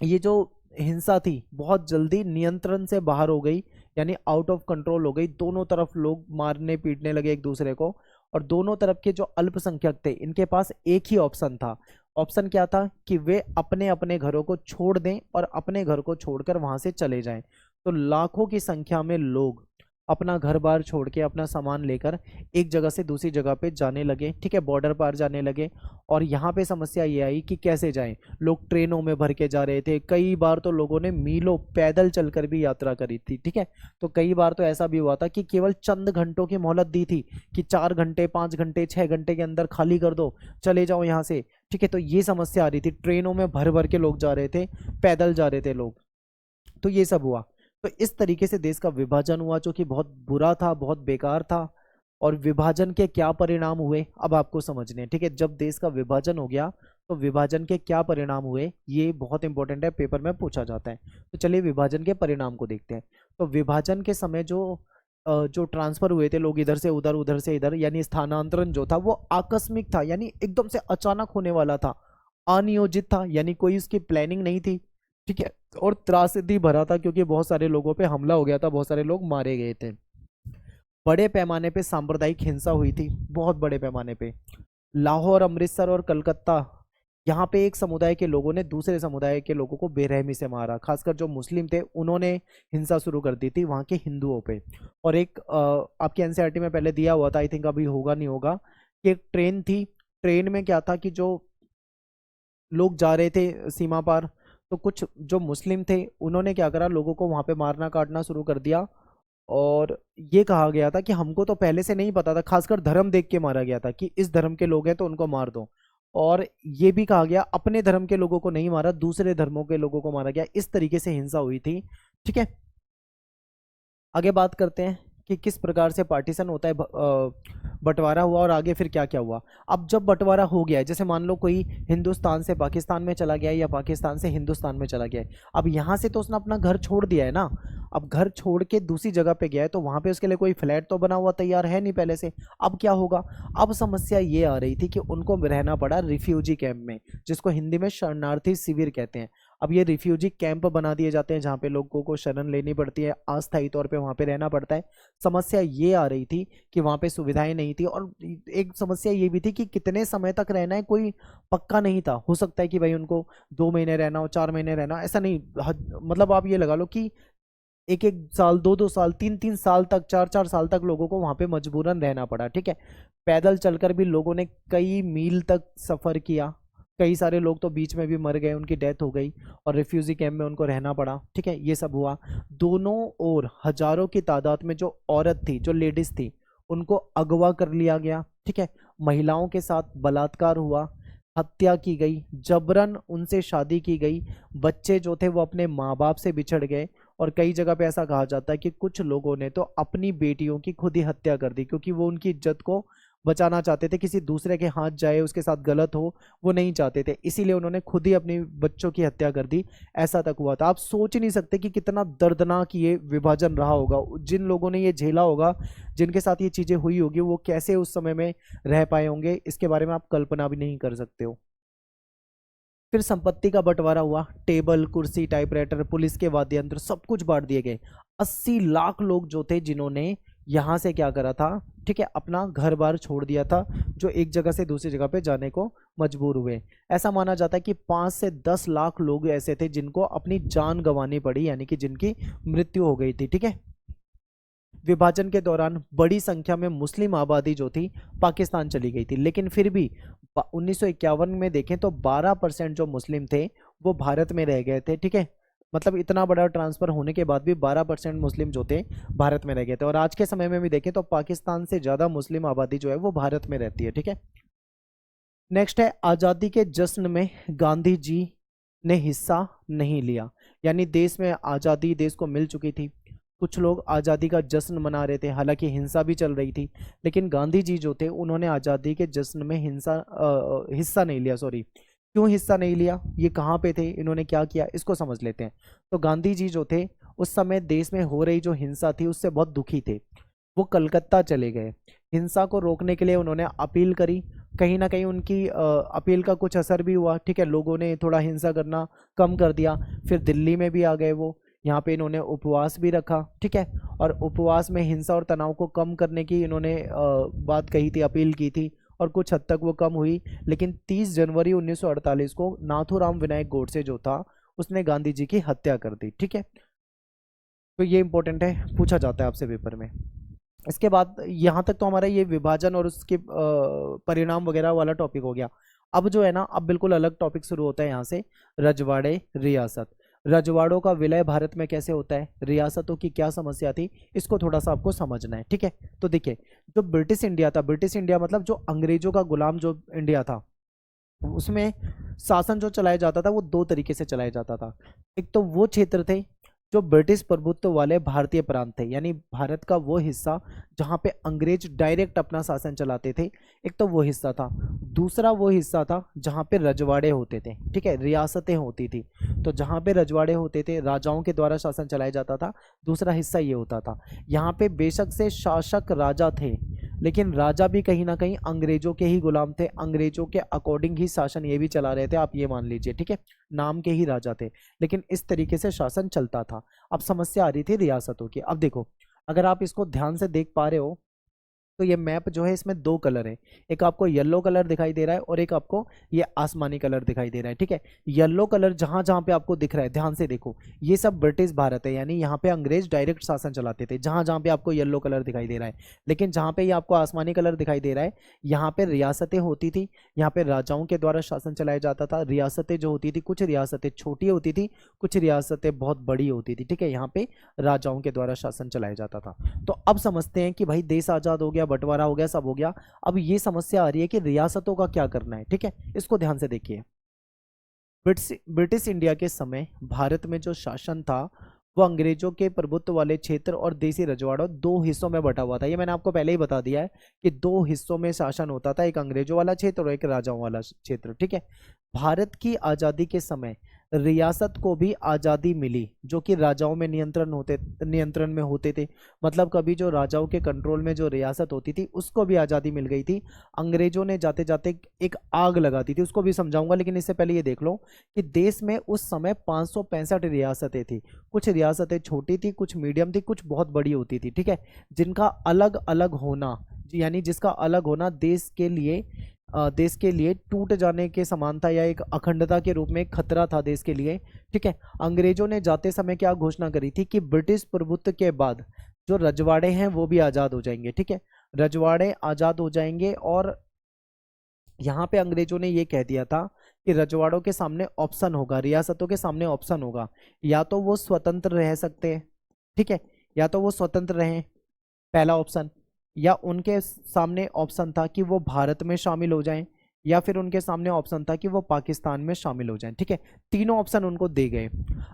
ये जो हिंसा थी बहुत जल्दी नियंत्रण से बाहर हो गई, यानी आउट ऑफ कंट्रोल हो गई। दोनों तरफ लोग मारने पीटने लगे एक दूसरे को, और दोनों तरफ के जो अल्पसंख्यक थे इनके पास एक ही ऑप्शन था। ऑप्शन क्या था कि वे अपने अपने घरों को छोड़ दें और अपने घर को छोड़कर वहां से चले जाएं। तो लाखों की संख्या में लोग अपना घर बार छोड़ के अपना सामान लेकर एक जगह से दूसरी जगह पे जाने लगे। ठीक है, बॉर्डर पार जाने लगे। और यहाँ पे समस्या ये आई कि कैसे जाएं। लोग ट्रेनों में भर के जा रहे थे, कई बार तो लोगों ने मीलों पैदल चलकर भी यात्रा करी थी। ठीक है, तो कई बार तो ऐसा भी हुआ था कि केवल चंद घंटों की मोहलत दी थी कि 4 घंटे 5 घंटे 6 घंटे के अंदर खाली कर दो, चले जाओ यहाँ से। ठीक है, तो ये समस्या आ रही थी, ट्रेनों में भर भर के लोग जा रहे थे, पैदल जा रहे थे लोग। तो ये सब हुआ। तो इस तरीके से देश का विभाजन हुआ जो कि बहुत बुरा था, बहुत बेकार था। और विभाजन के क्या परिणाम हुए अब आपको समझने हैं। ठीक है, जब देश का विभाजन हो गया तो विभाजन के क्या परिणाम हुए ये बहुत इंपॉर्टेंट है, पेपर में पूछा जाता है। तो चलिए विभाजन के परिणाम को देखते हैं। तो विभाजन के समय जो जो ट्रांसफर हुए थे लोग इधर से उधर उधर से इधर, यानी स्थानांतरण जो था वो आकस्मिक था, यानी एकदम से अचानक होने वाला था, अनियोजित था, यानी कोई इसकी प्लानिंग नहीं थी। ठीक है, और त्रासदी भरा था क्योंकि बहुत सारे लोगों पे हमला हो गया था, बहुत सारे लोग मारे गए थे। बड़े पैमाने पे सांप्रदायिक हिंसा हुई थी, बहुत बड़े पैमाने पे। लाहौर, अमृतसर और कलकत्ता, यहाँ पे एक समुदाय के लोगों ने दूसरे समुदाय के लोगों को बेरहमी से मारा, खासकर जो मुस्लिम थे उन्होंने हिंसा शुरू कर दी थी वहाँ के हिंदुओं पे। और एक आपके एनसीईआरटी में पहले दिया हुआ था, आई थिंक अभी होगा नहीं होगा, कि एक ट्रेन थी, ट्रेन में क्या था कि जो लोग जा रहे थे सीमा पार, तो कुछ जो मुस्लिम थे उन्होंने क्या करा, लोगों को वहाँ पे मारना काटना शुरू कर दिया। और ये कहा गया था कि हमको तो पहले से नहीं पता था, खासकर धर्म देख के मारा गया था कि इस धर्म के लोग हैं तो उनको मार दो। और ये भी कहा गया अपने धर्म के लोगों को नहीं मारा, दूसरे धर्मों के लोगों को मारा गया, इस तरीके से हिंसा हुई थी। ठीक है, आगे बात करते हैं कि किस प्रकार से पार्टीशन होता है, बंटवारा हुआ और आगे फिर क्या क्या हुआ। अब जब बंटवारा हो गया है, जैसे मान लो कोई हिंदुस्तान से पाकिस्तान में चला गया है या पाकिस्तान से हिंदुस्तान में चला गया है, अब यहाँ से तो उसने अपना घर छोड़ दिया है ना, अब घर छोड़ के दूसरी जगह पे गया है तो वहाँ पे उसके लिए कोई फ्लैट तो बना हुआ तैयार है नहीं पहले से। अब क्या होगा, अब समस्या ये आ रही थी कि उनको रहना पड़ा रिफ्यूजी कैंप में, जिसको हिंदी में शरणार्थी शिविर कहते हैं। अब ये रिफ्यूजी कैंप बना दिए जाते हैं जहाँ पे लोगों को शरण लेनी पड़ती है, अस्थायी तौर पे वहाँ पे रहना पड़ता है। समस्या ये आ रही थी कि वहाँ पे सुविधाएं नहीं थी, और एक समस्या ये भी थी कि कितने समय तक रहना है कोई पक्का नहीं था। हो सकता है कि भाई उनको 2 महीने रहना हो, 4 महीने रहना, ऐसा नहीं, मतलब आप ये लगा लो कि एक एक साल, दो दो साल, तीन तीन साल तक, चार चार साल तक लोगों को वहां पे मजबूरन रहना पड़ा। ठीक है, पैदल चलकर भी लोगों ने कई मील तक सफर किया, कई सारे लोग तो बीच में भी मर गए, उनकी डेथ हो गई और रिफ्यूजी कैंप में उनको रहना पड़ा। ठीक है, ये सब हुआ। दोनों ओर हजारों की तादाद में जो औरत थी, जो लेडीज थी, उनको अगवा कर लिया गया। ठीक है, महिलाओं के साथ बलात्कार हुआ, हत्या की गई, जबरन उनसे शादी की गई, बच्चे जो थे वो अपने माँ बाप से बिछड़ गए। और कई जगह पे ऐसा कहा जाता है कि कुछ लोगों ने तो अपनी बेटियों की खुद ही हत्या कर दी, क्योंकि वो उनकी इज्जत को बचाना चाहते थे, किसी दूसरे के हाथ जाए, उसके साथ गलत हो, वो नहीं चाहते थे, इसीलिए उन्होंने खुद ही अपनी बच्चों की हत्या कर दी। ऐसा तक हुआ था। आप सोच ही नहीं सकते कि कितना दर्दनाक ये विभाजन रहा होगा, जिन लोगों ने ये झेला होगा, जिनके साथ ये चीजें हुई होगी, वो कैसे उस समय में रह पाए होंगे, इसके बारे में आप कल्पना भी नहीं कर सकते हो। फिर संपत्ति का बंटवारा हुआ, टेबल, कुर्सी, टाइपराइटर, पुलिस के वाद्य यंत्र सब कुछ बांट दिए गए। 80 लाख लोग जो थे जिन्होंने यहाँ से क्या करा था, ठीक है, अपना घर बार छोड़ दिया था, जो एक जगह से दूसरी जगह पे जाने को मजबूर हुए। ऐसा माना जाता है कि 5 से 10 लाख लोग ऐसे थे जिनको अपनी जान गंवानी पड़ी, यानी कि जिनकी मृत्यु हो गई थी। ठीक है, विभाजन के दौरान बड़ी संख्या में मुस्लिम आबादी जो थी पाकिस्तान चली गई थी, लेकिन फिर भी 1951 में देखें तो 12% जो मुस्लिम थे वो भारत में रह गए थे। ठीक है, मतलब इतना बड़ा ट्रांसफर होने के बाद भी 12% मुस्लिम जो थे भारत में रह गए थे। और आज के समय में भी देखें तो पाकिस्तान से ज़्यादा मुस्लिम आबादी जो है वो भारत में रहती है। ठीक है, नेक्स्ट है आज़ादी के जश्न में गांधी जी ने हिस्सा नहीं लिया, यानी देश में आज़ादी, देश को मिल चुकी थी, कुछ लोग आज़ादी का जश्न मना रहे थे, हालांकि हिंसा भी चल रही थी, लेकिन गांधी जी जो थे उन्होंने आज़ादी के जश्न में हिस्सा नहीं लिया। सॉरी, क्यों हिस्सा नहीं लिया, ये कहाँ पे थे, इन्होंने क्या किया, इसको समझ लेते हैं। तो गांधी जी जो थे उस समय देश में हो रही जो हिंसा थी उससे बहुत दुखी थे। वो कलकत्ता चले गए, हिंसा को रोकने के लिए उन्होंने अपील करी, कहीं ना कहीं उनकी अपील का कुछ असर भी हुआ। ठीक है, लोगों ने थोड़ा हिंसा करना कम कर दिया। फिर दिल्ली में भी आ गए वो, यहाँ पे इन्होंने उपवास भी रखा। ठीक है, और उपवास में हिंसा और तनाव को कम करने की इन्होंने बात कही थी, अपील की थी, और कुछ हद तक वो कम हुई। लेकिन 30 जनवरी 1948 को नाथूराम विनायक गोडसे जो था उसने गांधी जी की हत्या कर दी। ठीक है, तो ये इंपॉर्टेंट है, पूछा जाता है आपसे पेपर में। इसके बाद यहाँ तक तो हमारा ये विभाजन और उसके परिणाम वगैरह वाला टॉपिक हो गया। अब जो है ना, अब बिल्कुल अलग टॉपिक शुरू होता है यहाँ से, रजवाड़े रियासत। रजवाड़ों का विलय भारत में कैसे होता है, रियासतों की क्या समस्या थी, इसको थोड़ा सा आपको समझना है। ठीक है, तो देखिए, जो ब्रिटिश इंडिया था, ब्रिटिश इंडिया मतलब जो अंग्रेजों का गुलाम जो इंडिया था, उसमें शासन जो चलाया जाता था वो दो तरीके से चलाया जाता था। एक तो वो क्षेत्र थे जो ब्रिटिश प्रभुत्व वाले भारतीय प्रांत थे, यानी भारत का वो हिस्सा जहाँ पे अंग्रेज डायरेक्ट अपना शासन चलाते थे, एक तो वो हिस्सा था। दूसरा वो हिस्सा था जहाँ पे रजवाड़े होते थे, ठीक है, रियासतें होती थी। तो जहाँ पे रजवाड़े होते थे, राजाओं के द्वारा शासन चलाया जाता था। दूसरा हिस्सा ये होता था। यहाँ पे बेशक से शासक राजा थे, लेकिन राजा भी कहीं ना कहीं अंग्रेजों के ही गुलाम थे, अंग्रेजों के अकॉर्डिंग ही शासन ये भी चला रहे थे, आप ये मान लीजिए, ठीक है। नाम के ही राजा थे, लेकिन इस तरीके से शासन चलता था। अब समस्या आ रही थी रियासतों की। अब देखो, अगर आप इसको ध्यान से देख पा रहे हो, तो ये मैप जो है इसमें दो कलर है, एक आपको येलो कलर दिखाई दे रहा है और एक आपको ये आसमानी कलर दिखाई दे रहा है, ठीक है। येलो कलर जहां जहां पे आपको दिख रहा है, ध्यान से देखो, ये सब ब्रिटिश भारत है, यानी यहाँ पे अंग्रेज डायरेक्ट शासन चलाते थे, जहां जहां पे आपको येलो कलर दिखाई दे रहा है। लेकिन जहां पे ये आपको आसमानी कलर दिखाई दे रहा है, यहाँ पे रियासतें होती थी, यहाँ पे राजाओं के द्वारा शासन चलाया जाता था। रियासतें जो होती थी, कुछ रियासतें छोटी होती थी, कुछ रियासतें बहुत बड़ी होती थी, ठीक है। यहाँ पे राजाओं के द्वारा शासन चलाया जाता था। तो अब समझते हैं कि भाई देश आजाद हो गया, बंटवारा हो गया, सब हो गया। अब ये समस्या आ रही है कि रियासतों का क्या करना है, ठीक है। इसको ध्यान से देखिए। ब्रिटिश इंडिया के समय भारत में जो शासन था वो अंग्रेजों के प्रभुत्व वाले क्षेत्र और देसी रजवाड़ों दो हिस्सों में बटा हुआ था। ये मैंने आपको पहले ही बता दिया है कि दो हिस्सों में शासन होता था, एक अंग्रेजों वाला क्षेत्र और एक राजाओं वाला क्षेत्र, ठीक है। भारत की आज़ादी के समय रियासत को भी आज़ादी मिली, जो कि राजाओं में नियंत्रण में होते थे। मतलब कभी जो राजाओं के कंट्रोल में जो रियासत होती थी उसको भी आज़ादी मिल गई थी। अंग्रेजों ने जाते जाते एक आग लगा दी थी, उसको भी समझाऊंगा, लेकिन इससे पहले ये देख लो कि देश में उस समय 565 रियासतें थी। कुछ रियासतें छोटी थी, कुछ मीडियम थी, कुछ बहुत बड़ी होती थी, ठीक है। जिनका अलग अलग होना, यानी जिसका अलग होना देश के लिए टूट जाने के समान था, या एक अखंडता के रूप में एक खतरा था देश के लिए, ठीक है। अंग्रेजों ने जाते समय क्या घोषणा करी थी कि ब्रिटिश प्रभुत्व के बाद जो रजवाड़े हैं वो भी आज़ाद हो जाएंगे, ठीक है। रजवाड़े आज़ाद हो जाएंगे, और यहाँ पे अंग्रेजों ने ये कह दिया था कि रजवाड़ों के सामने ऑप्शन होगा, रियासतों के सामने ऑप्शन होगा, या तो वो स्वतंत्र रह सकते हैं, ठीक है, या तो वो स्वतंत्र रहें, पहला ऑप्शन, या उनके सामने ऑप्शन था कि वो भारत में शामिल हो जाएं, या फिर उनके सामने ऑप्शन था कि वो पाकिस्तान में शामिल हो जाएं, ठीक है। तीनों ऑप्शन उनको दे गए।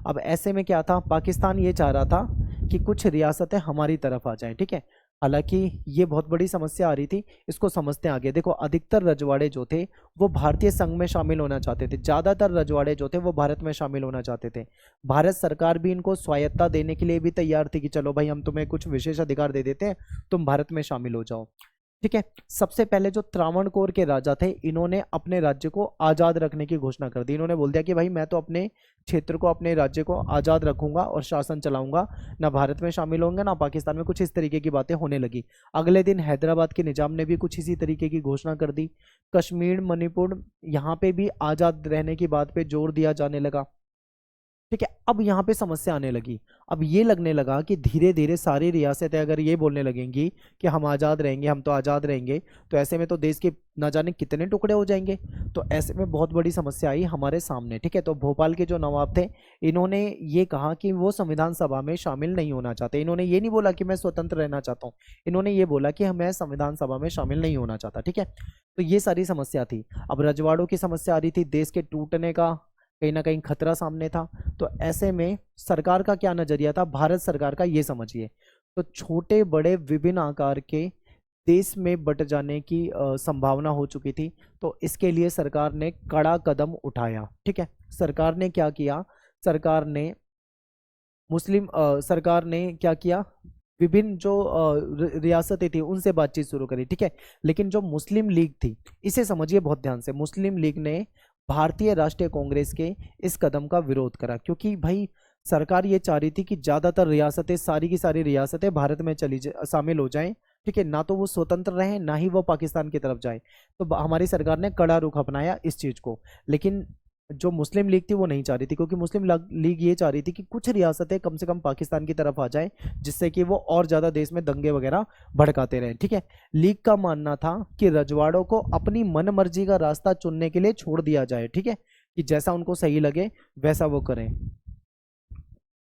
अब ऐसे में क्या था, पाकिस्तान ये चाह रहा था कि कुछ रियासतें हमारी तरफ आ जाएं, ठीक है। हालांकि ये बहुत बड़ी समस्या आ रही थी, इसको समझते हैं आगे। देखो, अधिकतर रजवाड़े जो थे वो भारतीय संघ में शामिल होना चाहते थे, ज़्यादातर रजवाड़े जो थे वो भारत में शामिल होना चाहते थे। भारत सरकार भी इनको स्वायत्ता देने के लिए भी तैयार थी कि चलो भाई हम तुम्हें कुछ विशेष अधिकार दे देते हैं, तुम भारत में शामिल हो जाओ, ठीक है। सबसे पहले जो त्रावणकोर के राजा थे, इन्होंने अपने राज्य को आज़ाद रखने की घोषणा कर दी। इन्होंने बोल दिया कि भाई मैं तो अपने क्षेत्र को, अपने राज्य को आज़ाद रखूंगा और शासन चलाऊंगा, ना भारत में शामिल होंगे ना पाकिस्तान में। कुछ इस तरीके की बातें होने लगी। अगले दिन हैदराबाद के निजाम ने भी कुछ इसी तरीके की घोषणा कर दी। कश्मीर, मणिपुर, यहाँ पे भी आज़ाद रहने की बात पे जोर दिया जाने लगा, ठीक है। अब यहाँ पे समस्या आने लगी। अब ये लगने लगा कि धीरे धीरे सारी रियासतें अगर ये बोलने लगेंगी कि हम आज़ाद रहेंगे, हम तो आज़ाद रहेंगे, तो ऐसे में तो देश के ना जाने कितने टुकड़े हो जाएंगे। तो ऐसे में बहुत बड़ी समस्या आई हमारे सामने, ठीक है। तो भोपाल के जो नवाब थे, इन्होंने ये कहा कि वो संविधान सभा में शामिल नहीं होना चाहते। इन्होंने ये नहीं बोला कि मैं स्वतंत्र रहना चाहता हूँ, इन्होंने ये बोला कि मैं संविधान सभा में शामिल नहीं होना चाहता, ठीक है। तो ये सारी समस्या थी। अब रजवाड़ों की समस्या आ रही थी, देश के टूटने का कहीं ना कहीं खतरा सामने था। तो ऐसे में सरकार का क्या नजरिया था, भारत सरकार का, ये समझिए। तो छोटे बड़े विभिन्न आकार के देश में बट जाने की संभावना हो चुकी थी। तो इसके लिए सरकार ने कड़ा कदम उठाया, ठीक है। सरकार ने क्या किया, सरकार ने क्या किया, विभिन्न जो रियासतें थी उनसे बातचीत शुरू करी, ठीक है। लेकिन जो मुस्लिम लीग थी, इसे समझिए बहुत ध्यान से, मुस्लिम लीग ने भारतीय राष्ट्रीय कांग्रेस के इस कदम का विरोध करा, क्योंकि भाई सरकार ये चाह रही थी कि ज्यादातर रियासतें, सारी की सारी रियासतें भारत में शामिल हो जाएं, ठीक है। ना तो वो स्वतंत्र रहें, ना ही वो पाकिस्तान की तरफ जाए। तो हमारी सरकार ने कड़ा रुख अपनाया इस चीज को। लेकिन जो मुस्लिम लीग थी वो नहीं चाह रही थी, क्योंकि मुस्लिम लीग ये चाह रही थी कि कुछ रियासतें कम से कम पाकिस्तान की तरफ आ जाएं, जिससे कि वो और ज़्यादा देश में दंगे वगैरह भड़काते रहें, ठीक है। लीग का मानना था कि रजवाड़ों को अपनी मन मर्जी का रास्ता चुनने के लिए छोड़ दिया जाए, ठीक है, कि जैसा उनको सही लगे वैसा वो करें।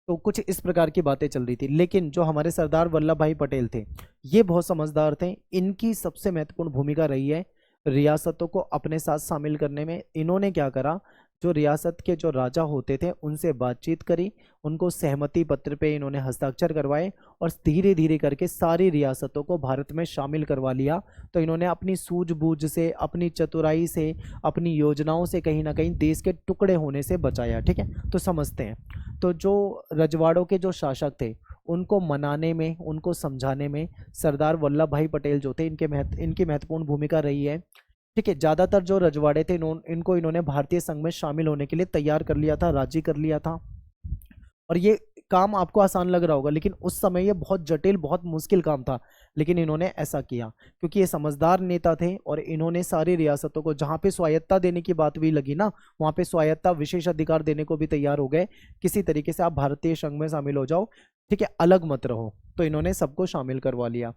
तो कुछ इस प्रकार की बातें चल रही थी। लेकिन जो हमारे सरदार वल्लभ भाई पटेल थे, ये बहुत समझदार थे। इनकी सबसे महत्वपूर्ण भूमिका रही है रियासतों को अपने साथ शामिल करने में। इन्होंने क्या करा, जो रियासत के जो राजा होते थे उनसे बातचीत करी, उनको सहमति पत्र पे इन्होंने हस्ताक्षर करवाए और धीरे धीरे करके सारी रियासतों को भारत में शामिल करवा लिया। तो इन्होंने अपनी सूझबूझ से, अपनी चतुराई से, अपनी योजनाओं से कहीं ना कहीं देश के टुकड़े होने से बचाया। ठीक है, तो समझते हैं। तो जो रजवाड़ों के जो शासक थे उनको मनाने में, उनको समझाने में सरदार वल्लभ भाई पटेल जो थे इनकी महत्वपूर्ण भूमिका रही है। ठीक है, ज़्यादातर जो रजवाड़े थे इनको इन्होंने भारतीय संघ में शामिल होने के लिए तैयार कर लिया था, राजी कर लिया था। और ये काम आपको आसान लग रहा होगा, लेकिन उस समय ये बहुत जटिल, बहुत मुश्किल काम था, लेकिन इन्होंने ऐसा किया क्योंकि ये समझदार नेता थे और इन्होंने सारी रियासतों को, जहाँ पे स्वायत्ता देने की बात भी लगी ना, वहाँ पे स्वायत्ता, विशेष अधिकार देने को भी तैयार हो गए। किसी तरीके से आप भारतीय संघ में शामिल हो जाओ, ठीक है, अलग मत रहो। तो इन्होंने सबको शामिल करवा लिया।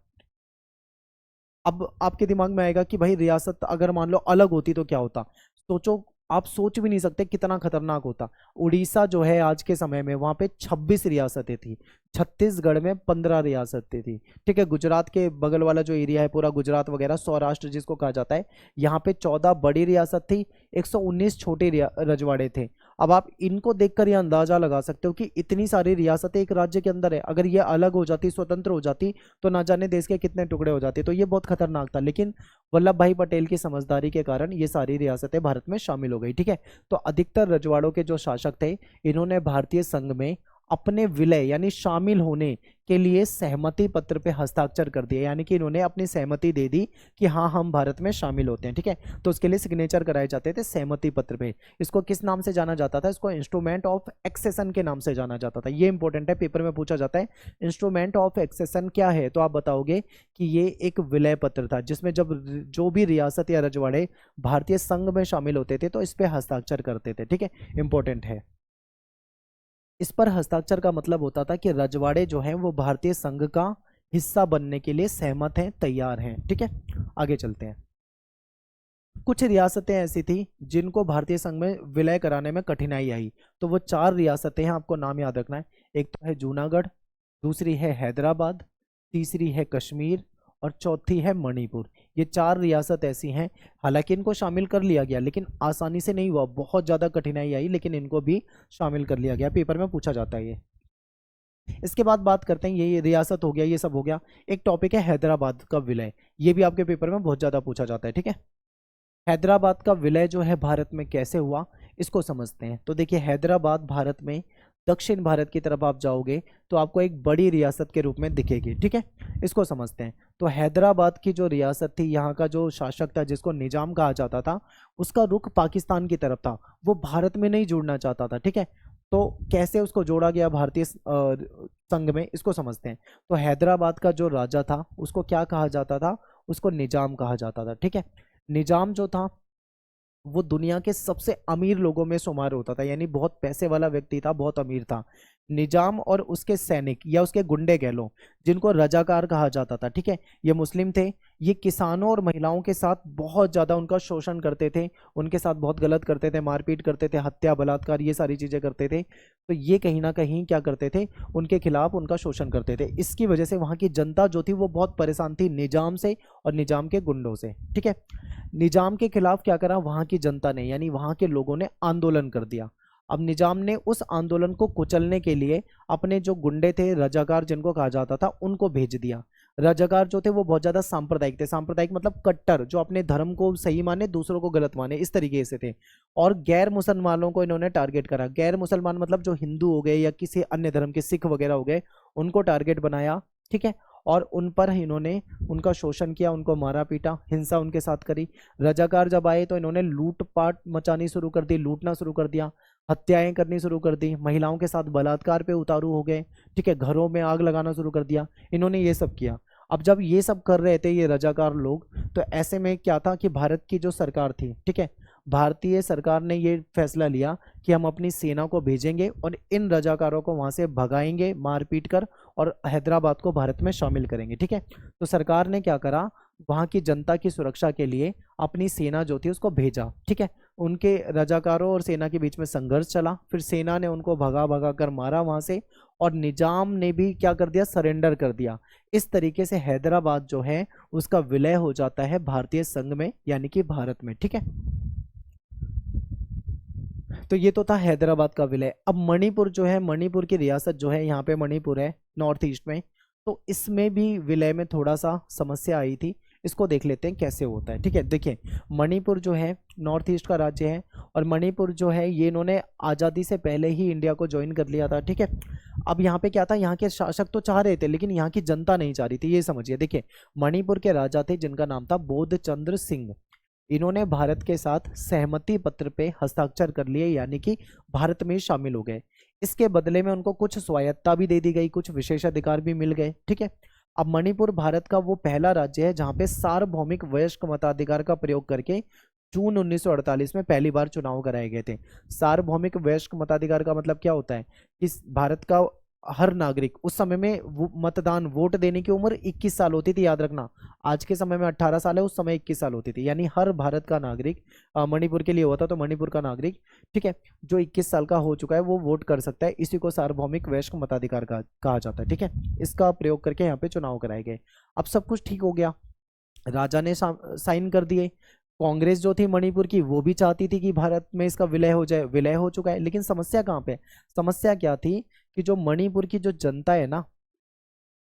अब आपके दिमाग में आएगा कि भाई रियासत अगर मान लो अलग होती तो क्या होता। सोचो, आप सोच भी नहीं सकते कितना खतरनाक होता। उड़ीसा जो है आज के समय में, वहां पे 26 रियासतें थी, छत्तीसगढ़ में 15 रियासतें थी। ठीक है, गुजरात के बगल वाला जो एरिया है पूरा गुजरात वगैरह, सौराष्ट्र जिसको कहा जाता है, यहाँ पे 14 बड़ी रियासत थी, 119 छोटे रजवाड़े थे। अब आप इनको देखकर ये अंदाजा लगा सकते हो कि इतनी सारी रियासतें एक राज्य के अंदर है, अगर ये अलग हो जाती, स्वतंत्र हो जाती, तो ना जाने देश के कितने टुकड़े हो जाते। तो ये बहुत खतरनाक था, लेकिन वल्लभ भाई पटेल की समझदारी के कारण ये सारी रियासतें भारत में शामिल हो गई। ठीक है, तो अधिकतर रजवाड़ों के जो शासक थे इन्होंने भारतीय संघ में अपने विलय यानी शामिल होने के लिए सहमति पत्र पे हस्ताक्षर कर दिए, यानी कि इन्होंने अपनी सहमति दे दी कि हाँ हम भारत में शामिल होते हैं। ठीक है, तो उसके लिए सिग्नेचर कराए जाते थे सहमति पत्र पे। इसको किस नाम से जाना जाता था? इसको इंस्ट्रूमेंट ऑफ एक्सेशन के नाम से जाना जाता था। ये इंपॉर्टेंट है, पेपर में पूछा जाता है। इंस्ट्रूमेंट ऑफ एक्सेशन क्या है? तो आप बताओगे कि ये एक विलय पत्र था जिसमें जब जो भी रियासत या रजवाड़े भारतीय संघ में शामिल होते थे तो इस पे हस्ताक्षर करते थे। ठीक है, इंपॉर्टेंट है। इस पर हस्ताक्षर का मतलब होता था कि रजवाड़े जो हैं वो भारतीय संघ का हिस्सा बनने के लिए सहमत हैं, तैयार हैं। ठीक है, आगे चलते हैं। कुछ रियासतें ऐसी थी जिनको भारतीय संघ में विलय कराने में कठिनाई आई, तो वो 4 रियासतें हैं, आपको नाम याद रखना है। एक तो है जूनागढ़, दूसरी है हैदराबाद, तीसरी है कश्मीर और चौथी है मणिपुर। ये 4 रियासत ऐसी हैं, हालांकि इनको शामिल कर लिया गया लेकिन आसानी से नहीं हुआ, बहुत ज़्यादा कठिनाई आई, लेकिन इनको भी शामिल कर लिया गया। पेपर में पूछा जाता है ये। इसके बाद बात करते हैं, ये रियासत हो गया, ये सब हो गया। एक टॉपिक है हैदराबाद का विलय, ये भी आपके पेपर में बहुत ज़्यादा पूछा जाता है। ठीक है, हैदराबाद का विलय जो है भारत में कैसे हुआ इसको समझते हैं। तो देखिए, हैदराबाद भारत में दक्षिण भारत की तरफ आप जाओगे तो आपको एक बड़ी रियासत के रूप में दिखेगी। ठीक है, इसको समझते हैं। तो हैदराबाद की जो रियासत थी, यहाँ का जो शासक था जिसको निजाम कहा जाता था, उसका रुख पाकिस्तान की तरफ था, वो भारत में नहीं जुड़ना चाहता था। ठीक है, तो कैसे उसको जोड़ा गया भारतीय संघ में, इसको समझते हैं। तो हैदराबाद का जो राजा था उसको क्या कहा जाता था? उसको निजाम कहा जाता था। ठीक है, निजाम जो था वो दुनिया के सबसे अमीर लोगों में शुमार होता था, यानी बहुत पैसे वाला व्यक्ति था, बहुत अमीर था। निजाम और उसके सैनिक या उसके गुंडे कह लो, जिनको रजाकार कहा जाता था, ठीक है, ये मुस्लिम थे। ये किसानों और महिलाओं के साथ बहुत ज़्यादा उनका शोषण करते थे, उनके साथ बहुत गलत करते थे, मारपीट करते थे, हत्या बलात्कार ये सारी चीज़ें करते थे। तो ये कहीं ना कहीं क्या करते थे? उनके खिलाफ उनका शोषण करते थे। इसकी वजह से वहाँ की जनता जो थी वो बहुत परेशान थी निजाम से और निजाम के गुंडों से। ठीक है, निजाम के खिलाफ क्या करा वहाँ की जनता ने, यानी वहाँ के लोगों ने आंदोलन कर दिया। अब निजाम ने उस आंदोलन को कुचलने के लिए अपने जो गुंडे थे, रजाकार जिनको कहा जाता था, उनको भेज दिया। रजाकार जो थे वो बहुत ज़्यादा सांप्रदायिक थे, सांप्रदायिक मतलब कट्टर, जो अपने धर्म को सही माने, दूसरों को गलत माने, इस तरीके से थे। और गैर मुसलमानों को इन्होंने टारगेट करा। गैर मुसलमान मतलब जो हिंदू हो गए या किसी अन्य धर्म के, सिख वगैरह हो गए, उनको टारगेट बनाया। ठीक है, और उन पर इन्होंने उनका शोषण किया, उनको मारा पीटा, हिंसा उनके साथ करी। रजाकार जब आए तो इन्होंने लूटपाट मचानी शुरू कर दी, लूटना शुरू कर दिया, हत्याएं करनी शुरू कर दी, महिलाओं के साथ बलात्कार पे उतारू हो गए। ठीक है, घरों में आग लगाना शुरू कर दिया, इन्होंने ये सब किया। अब जब ये सब कर रहे थे ये रजाकार लोग, तो ऐसे में क्या था कि भारत की जो सरकार थी, ठीक है, भारतीय सरकार ने ये फैसला लिया कि हम अपनी सेना को भेजेंगे और इन रजाकारों को वहां से भगाएंगे मारपीट कर, और हैदराबाद को भारत में शामिल करेंगे। ठीक है, तो सरकार ने क्या करा, वहां की जनता की सुरक्षा के लिए अपनी सेना जो थी उसको भेजा। ठीक है, उनके रजाकारों और सेना के बीच में संघर्ष चला, फिर सेना ने उनको भगा भगा कर मारा वहां से, और निजाम ने भी क्या कर दिया, सरेंडर कर दिया। इस तरीके से हैदराबाद जो है उसका विलय हो जाता है भारतीय संघ में, यानी कि भारत में। ठीक है, तो ये तो था हैदराबाद का विलय। अब मणिपुर जो है, मणिपुर की रियासत जो है, यहाँ पे मणिपुर है नॉर्थ ईस्ट में, तो इसमें भी विलय में थोड़ा सा समस्या आई थी। इसको देख लेते हैं कैसे होता है। ठीक है, देखिए मणिपुर जो है नॉर्थ ईस्ट का राज्य है, और मणिपुर जो है ये इन्होंने आज़ादी से पहले ही इंडिया को ज्वाइन कर लिया था। ठीक है, अब यहाँ पे क्या था, यहाँ के शासक तो चाह रहे थे लेकिन यहाँ की जनता नहीं चाह रही थी, ये समझिए। देखिए मणिपुर के राजा थे जिनका नाम था बोधचंद्र सिंह। इन्होंने भारत के साथ सहमति पत्र पे हस्ताक्षर कर लिए, यानी कि भारत में शामिल हो गए। इसके बदले में उनको कुछ स्वायत्ता भी दे दी गई, कुछ विशेषाधिकार भी मिल गए। ठीक है, अब मणिपुर भारत का वो पहला राज्य है जहां पे सार्वभौमिक वयस्क मताधिकार का प्रयोग करके जून 1948 में पहली बार चुनाव कराए गए थे। सार्वभौमिक वयस्क मताधिकार का मतलब क्या होता है कि भारत का हर नागरिक, उस समय में मतदान वोट देने की उम्र 21 साल होती थी, याद रखना। आज के समय में 18 साल है, उस समय 21 साल होती थी, यानी हर भारत का नागरिक, मणिपुर के लिए हुआ था तो मणिपुर का नागरिक, ठीक है, जो 21 साल का हो चुका है वो वोट कर सकता है। इसी को सार्वभौमिक वयस्क मताधिकार कहा जाता है। ठीक है, इसका प्रयोग करके यहाँ पे चुनाव कराए गए। अब सब कुछ ठीक हो गया, राजा ने साइन कर दिए। कांग्रेस जो थी मणिपुर की वो भी चाहती थी कि भारत में इसका विलय हो जाए, विलय हो चुका है। लेकिन समस्या कहाँ पे, समस्या क्या थी कि जो मणिपुर की जो जनता है ना,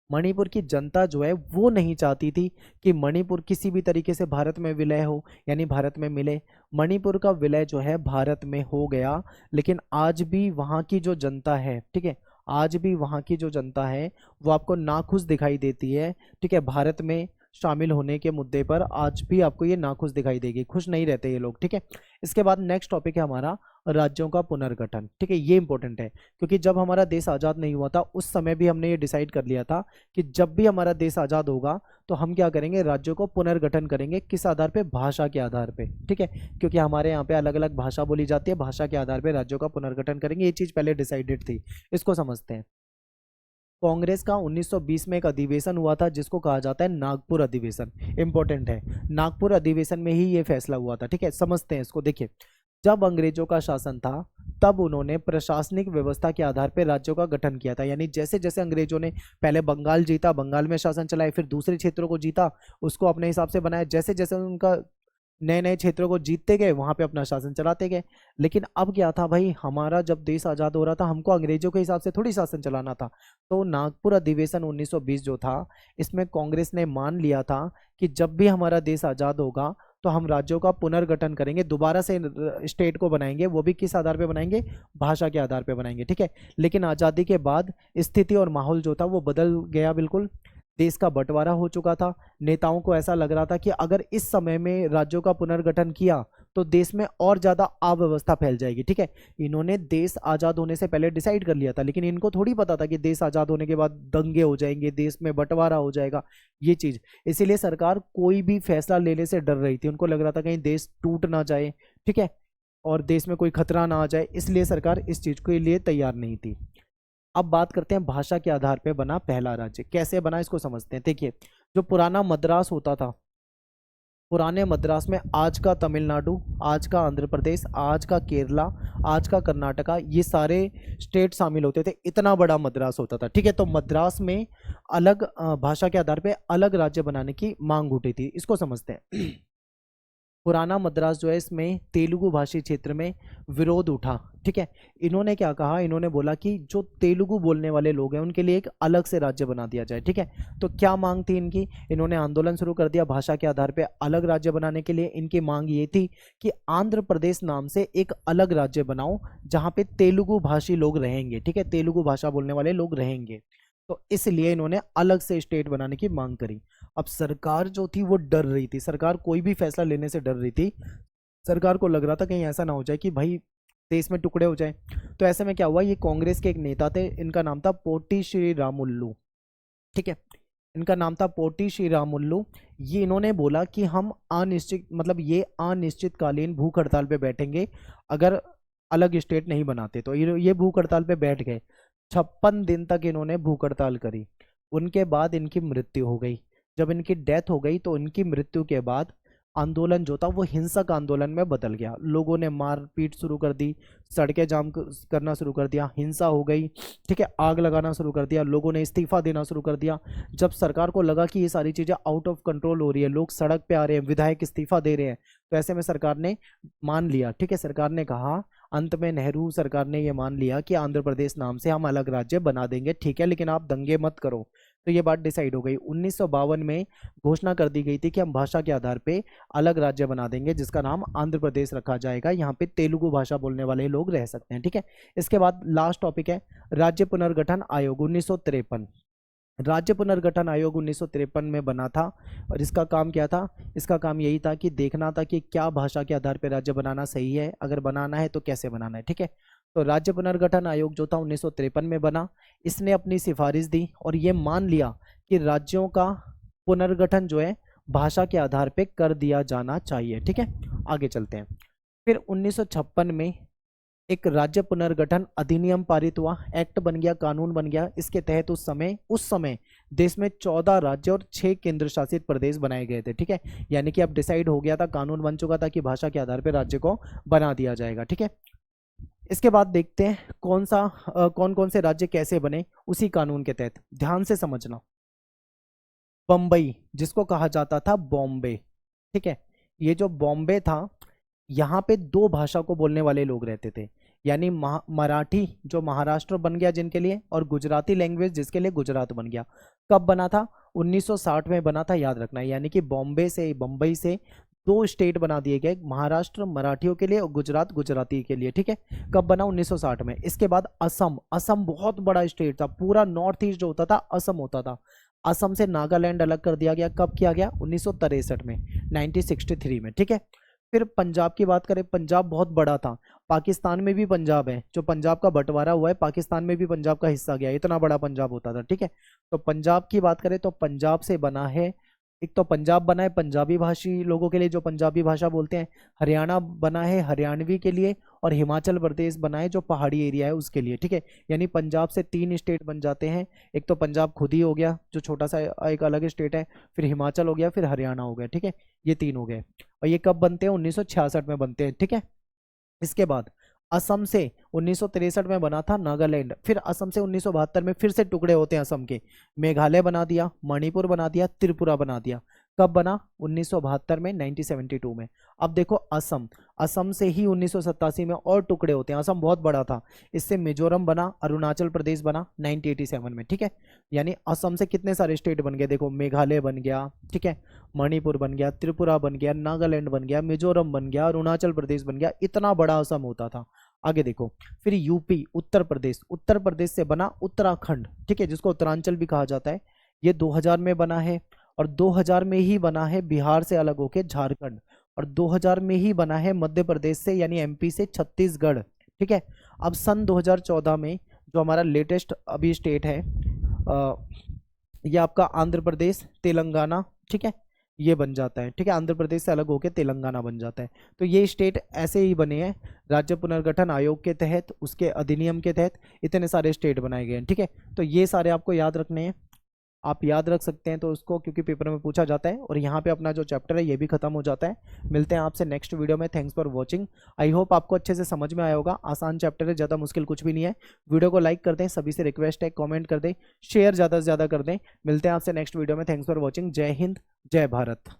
मणिपुर की जनता जो है वो नहीं चाहती थी कि मणिपुर किसी भी तरीके से भारत में विलय हो, यानी भारत में मिले। मणिपुर का विलय जो है भारत में हो गया, लेकिन आज भी वहाँ की जो जनता है, ठीक है, आज भी वहाँ की जो जनता है वो आपको नाखुश दिखाई देती है। ठीक है, भारत में शामिल होने के मुद्दे पर आज भी आपको ये नाखुश दिखाई देगी, खुश नहीं रहते ये लोग। ठीक है, इसके बाद नेक्स्ट टॉपिक है हमारा राज्यों का पुनर्गठन। ठीक है, ये इंपॉर्टेंट है क्योंकि जब हमारा देश आज़ाद नहीं हुआ था उस समय भी हमने ये डिसाइड कर लिया था कि जब भी हमारा देश आज़ाद होगा तो हम क्या करेंगे, राज्यों को पुनर्गठन करेंगे। किस आधार पे, भाषा के आधार पे। ठीक है, क्योंकि हमारे यहाँ पे अलग अलग भाषा बोली जाती है, भाषा के आधार पे राज्यों का पुनर्गठन करेंगे, ये चीज़ पहले डिसाइडेड थी। इसको समझते हैं। कांग्रेस का 1920 में एक अधिवेशन हुआ था जिसको कहा जाता है नागपुर अधिवेशन। इंपॉर्टेंट है, नागपुर अधिवेशन में ही ये फैसला हुआ था। ठीक है, समझते हैं इसको। देखिए जब अंग्रेजों का शासन था तब उन्होंने प्रशासनिक व्यवस्था के आधार पर राज्यों का गठन किया था। यानी जैसे जैसे अंग्रेजों ने पहले बंगाल जीता, बंगाल में शासन चलाए, फिर दूसरे क्षेत्रों को जीता, उसको अपने हिसाब से बनाया, जैसे जैसे उनका नए नए क्षेत्रों को जीतते गए वहां पे अपना शासन चलाते गए। लेकिन अब क्या था भाई, हमारा जब देश आज़ाद हो रहा था हमको अंग्रेजों के हिसाब से थोड़ी शासन चलाना था। तो नागपुर अधिवेशन 1920 जो था, इसमें कांग्रेस ने मान लिया था कि जब भी हमारा देश आज़ाद होगा तो हम राज्यों का पुनर्गठन करेंगे, दोबारा से स्टेट को बनाएंगे। वो भी किस आधार पे बनाएंगे, भाषा के आधार पे बनाएंगे। ठीक है, लेकिन आज़ादी के बाद स्थिति और माहौल जो था वो बदल गया बिल्कुल। देश का बंटवारा हो चुका था। नेताओं को ऐसा लग रहा था कि अगर इस समय में राज्यों का पुनर्गठन किया तो देश में और ज़्यादा अव्यवस्था फैल जाएगी। ठीक है, इन्होंने देश आज़ाद होने से पहले डिसाइड कर लिया था, लेकिन इनको थोड़ी पता था कि देश आज़ाद होने के बाद दंगे हो जाएंगे, देश में बंटवारा हो जाएगा, ये चीज़। इसीलिए सरकार कोई भी फैसला लेने से डर रही थी। उनको लग रहा था कहीं देश टूट ना जाए, ठीक है, और देश में कोई खतरा ना आ जाए, इसलिए सरकार इस चीज़ के लिए तैयार नहीं थी। अब बात करते हैं भाषा के आधार पे बना पहला राज्य कैसे बना, इसको समझते हैं। देखिए जो पुराना मद्रास होता था, पुराने मद्रास में आज का तमिलनाडु, आज का आंध्र प्रदेश, आज का केरला, आज का कर्नाटका, ये सारे स्टेट शामिल होते थे। इतना बड़ा मद्रास होता था। ठीक है, तो मद्रास में अलग भाषा के आधार पे अलग राज्य बनाने की मांग उठी थी। इसको समझते हैं। पुराना मद्रास जो है इसमें तेलुगु भाषी क्षेत्र में विरोध उठा। ठीक है, इन्होंने क्या कहा, इन्होंने बोला कि जो तेलुगु बोलने वाले लोग हैं उनके लिए एक अलग से राज्य बना दिया जाए। ठीक है, तो क्या मांग थी इनकी, इन्होंने आंदोलन शुरू कर दिया भाषा के आधार पे अलग राज्य बनाने के लिए। इनकी मांग ये थी कि आंध्र प्रदेश नाम से एक अलग राज्य बनाओ जहाँ पे तेलुगु भाषी लोग रहेंगे। ठीक है, तेलुगु भाषा बोलने वाले लोग रहेंगे। तो इसलिए इन्होंने अलग से स्टेट बनाने की मांग करी। अब सरकार जो थी वो डर रही थी, सरकार कोई भी फैसला लेने से डर रही थी। सरकार को लग रहा था कहीं ऐसा ना हो जाए कि भाई देश में टुकड़े हो जाए। तो ऐसे में क्या हुआ, ये कांग्रेस के एक नेता थे, इनका नाम था पोटी श्रीरामुल्लू। ठीक है, इनका नाम था पोटी श्रीरामुल्लू। ये इन्होंने बोला कि हम अनिश्चित, मतलब ये अनिश्चितकालीन भूख हड़ताल पे बैठेंगे अगर अलग स्टेट नहीं बनाते। तो ये भूख हड़ताल पे बैठ गए। 56 दिन तक इन्होंने भूख हड़ताल करी। उनके बाद इनकी मृत्यु हो गई। जब इनकी डेथ हो गई तो इनकी मृत्यु के बाद आंदोलन जो था वो हिंसक आंदोलन में बदल गया। लोगों ने मारपीट शुरू कर दी, सड़कें जाम करना शुरू कर दिया, हिंसा हो गई। ठीक है, आग लगाना शुरू कर दिया, लोगों ने इस्तीफा देना शुरू कर दिया। जब सरकार को लगा कि ये सारी चीज़ें आउट ऑफ कंट्रोल हो रही है, लोग सड़क पे आ रहे हैं, विधायक इस्तीफा दे रहे हैं, तो ऐसे में सरकार ने मान लिया। ठीक है, सरकार ने कहा अंत में नेहरू सरकार ने ये मान लिया कि आंध्र प्रदेश नाम से हम अलग राज्य बना देंगे, ठीक है, लेकिन आप दंगे मत करो। तो ये बात डिसाइड हो गई। 1952 में घोषणा कर दी गई थी कि हम भाषा के आधार पे अलग राज्य बना देंगे जिसका नाम आंध्र प्रदेश रखा जाएगा, यहाँ पे तेलुगु भाषा बोलने वाले लोग रह सकते हैं, ठीक है। इसके बाद लास्ट टॉपिक है राज्य पुनर्गठन आयोग 1953। राज्य पुनर्गठन आयोग 1953 में बना था और इसका काम क्या था? इसका काम यही था कि देखना था कि क्या भाषा के आधार पर राज्य बनाना सही है, अगर बनाना है तो कैसे बनाना है, ठीक है। तो राज्य पुनर्गठन आयोग जो था 1953 में बना। इसने अपनी सिफारिश दी और ये मान लिया कि राज्यों का पुनर्गठन जो है भाषा के आधार पर कर दिया जाना चाहिए, ठीक है। आगे चलते हैं। फिर 1956 में एक राज्य पुनर्गठन अधिनियम पारित हुआ, एक्ट बन गया, कानून बन गया। इसके तहत उस समय देश में 14 राज्य और 6 केंद्र शासित प्रदेश बनाए गए थे, ठीक है। यानी कि अब डिसाइड हो गया था, कानून बन चुका था कि भाषा के आधार पर राज्य को बना दिया जाएगा, ठीक है। इसके बाद देखते हैं कौन कौन से राज्य कैसे बने उसी कानून के तहत। ध्यान से समझना। बम्बई, जिसको कहा जाता था बॉम्बे, ठीक है, ये जो बॉम्बे था यहाँ पे 2 भाषा को बोलने वाले लोग रहते थे, यानी मराठी जो महाराष्ट्र बन गया जिनके लिए, और गुजराती लैंग्वेज जिसके लिए गुजरात बन गया। कब बना था? 1960 में बना था, याद रखना है। यानी कि बम्बई से 2 स्टेट बना दिए गए, महाराष्ट्र मराठियों के लिए और गुजरात गुजराती के लिए, ठीक है। कब बना? 1960 में। इसके बाद असम बहुत बड़ा स्टेट था, पूरा नॉर्थ ईस्ट जो होता था असम होता था। असम से नागालैंड अलग कर दिया गया। कब किया गया? 1963 में, 1963 में, ठीक है। फिर पंजाब की बात करें, पंजाब बहुत बड़ा था, पाकिस्तान में भी पंजाब है, जो पंजाब का बंटवारा हुआ है पाकिस्तान में भी पंजाब का हिस्सा गया, इतना बड़ा पंजाब होता था, ठीक है। तो पंजाब की बात करें तो पंजाब से बना है, एक तो पंजाब बना है पंजाबी भाषी लोगों के लिए जो पंजाबी भाषा बोलते हैं, हरियाणा बना है हरियाणवी के लिए, और हिमाचल प्रदेश बना है जो पहाड़ी एरिया है उसके लिए, ठीक है। यानी पंजाब से 3 स्टेट बन जाते हैं। एक तो पंजाब खुद ही हो गया जो छोटा सा एक अलग स्टेट है, फिर हिमाचल हो गया, फिर हरियाणा हो गया, ठीक है। ये 3 हो गए और ये कब बनते हैं? 1966 में बनते हैं, ठीक है। इसके बाद असम से 1963 में बना था नागालैंड। फिर असम से 1972 में फिर से टुकड़े होते हैं असम के, मेघालय बना दिया, मणिपुर बना दिया, त्रिपुरा बना दिया। कब बना? 1972 में, 1972 में। अब देखो असम से ही 1987 में और टुकड़े होते हैं, असम बहुत बड़ा था। इससे मिजोरम बना, अरुणाचल प्रदेश बना 1987 में, ठीक है। यानी असम से कितने सारे स्टेट बन गए? देखो मेघालय बन गया, ठीक है, मणिपुर बन गया, त्रिपुरा बन गया, नागालैंड बन गया, मिजोरम बन गया, अरुणाचल प्रदेश बन गया, इतना बड़ा असम होता था। आगे देखो, फिर यूपी, उत्तर प्रदेश से बना उत्तराखंड, ठीक है, जिसको उत्तरांचल भी कहा जाता है। ये 2000 में बना है, और 2000 में ही बना है बिहार से अलग होके झारखंड, और 2000 में ही बना है मध्य प्रदेश से यानी एमपी से छत्तीसगढ़, ठीक है। अब सन 2014 में जो हमारा लेटेस्ट अभी स्टेट है ये आपका आंध्र प्रदेश तेलंगाना, ठीक है, ये बन जाता है, ठीक है। आंध्र प्रदेश से अलग होकर तेलंगाना बन जाता है। तो ये स्टेट ऐसे ही बने हैं राज्य पुनर्गठन आयोग के तहत, उसके अधिनियम के तहत इतने सारे स्टेट बनाए गए हैं, ठीक है। तो ये सारे आपको याद रखने हैं, आप याद रख सकते हैं तो उसको, क्योंकि पेपर में पूछा जाता है। और यहाँ पे अपना जो चैप्टर है ये भी खत्म हो जाता है। मिलते हैं आपसे नेक्स्ट वीडियो में। Thanks for watching. I hope आपको अच्छे से समझ में आया होगा। आसान चैप्टर है, ज़्यादा मुश्किल कुछ भी नहीं है। वीडियो को लाइक कर दें, सभी से रिक्वेस्ट है, कॉमेंट कर दें, शेयर ज़्यादा से ज़्यादा कर दें। मिलते हैं आपसे नेक्स्ट वीडियो में। Thanks for watching. जय हिंद, जय भारत।